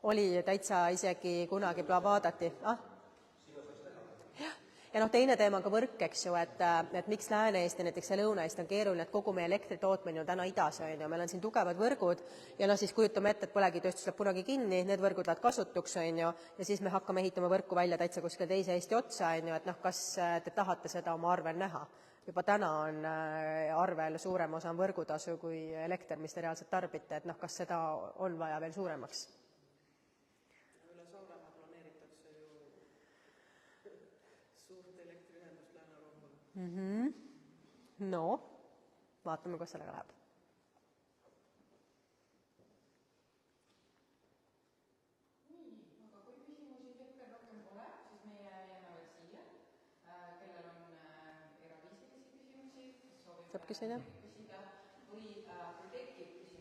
oli täitsa isegi kunagi vaadati. Ja teine teema on ka võrk, eks ju, et miks Lääne-Eesti, näiteks ja Lõuna-Eesti on keeruline, et kogu meie elektritootmine on täna idas, on ju, meil on siin tugevad võrgud ja siis kujutame ette, et põlevkivitööstus läheb kunagi kinni, need võrgud lähevad kasutuks, on ju, ja siis me hakkame ehitama võrku välja täitsa kuskil teise Eesti otsa, on ju, et kas te tahate seda oma arvel näha. Juba täna on arvel suurem osa on võrgutasu kui elekter, mis te reaalselt tarbite, et kas seda on vaja veel suuremaks. Üle Saaremaa planeeritakse ju suurt elektriühendust Lääne-Euroopale. No, vaatame, kus sellega läheb. Aga kui küsimusi hetkel rohkem pole, siis meie jääme veel siia. Kellel on eraviisilisi küsimusi, Saab küsida? või tekib küsimusi.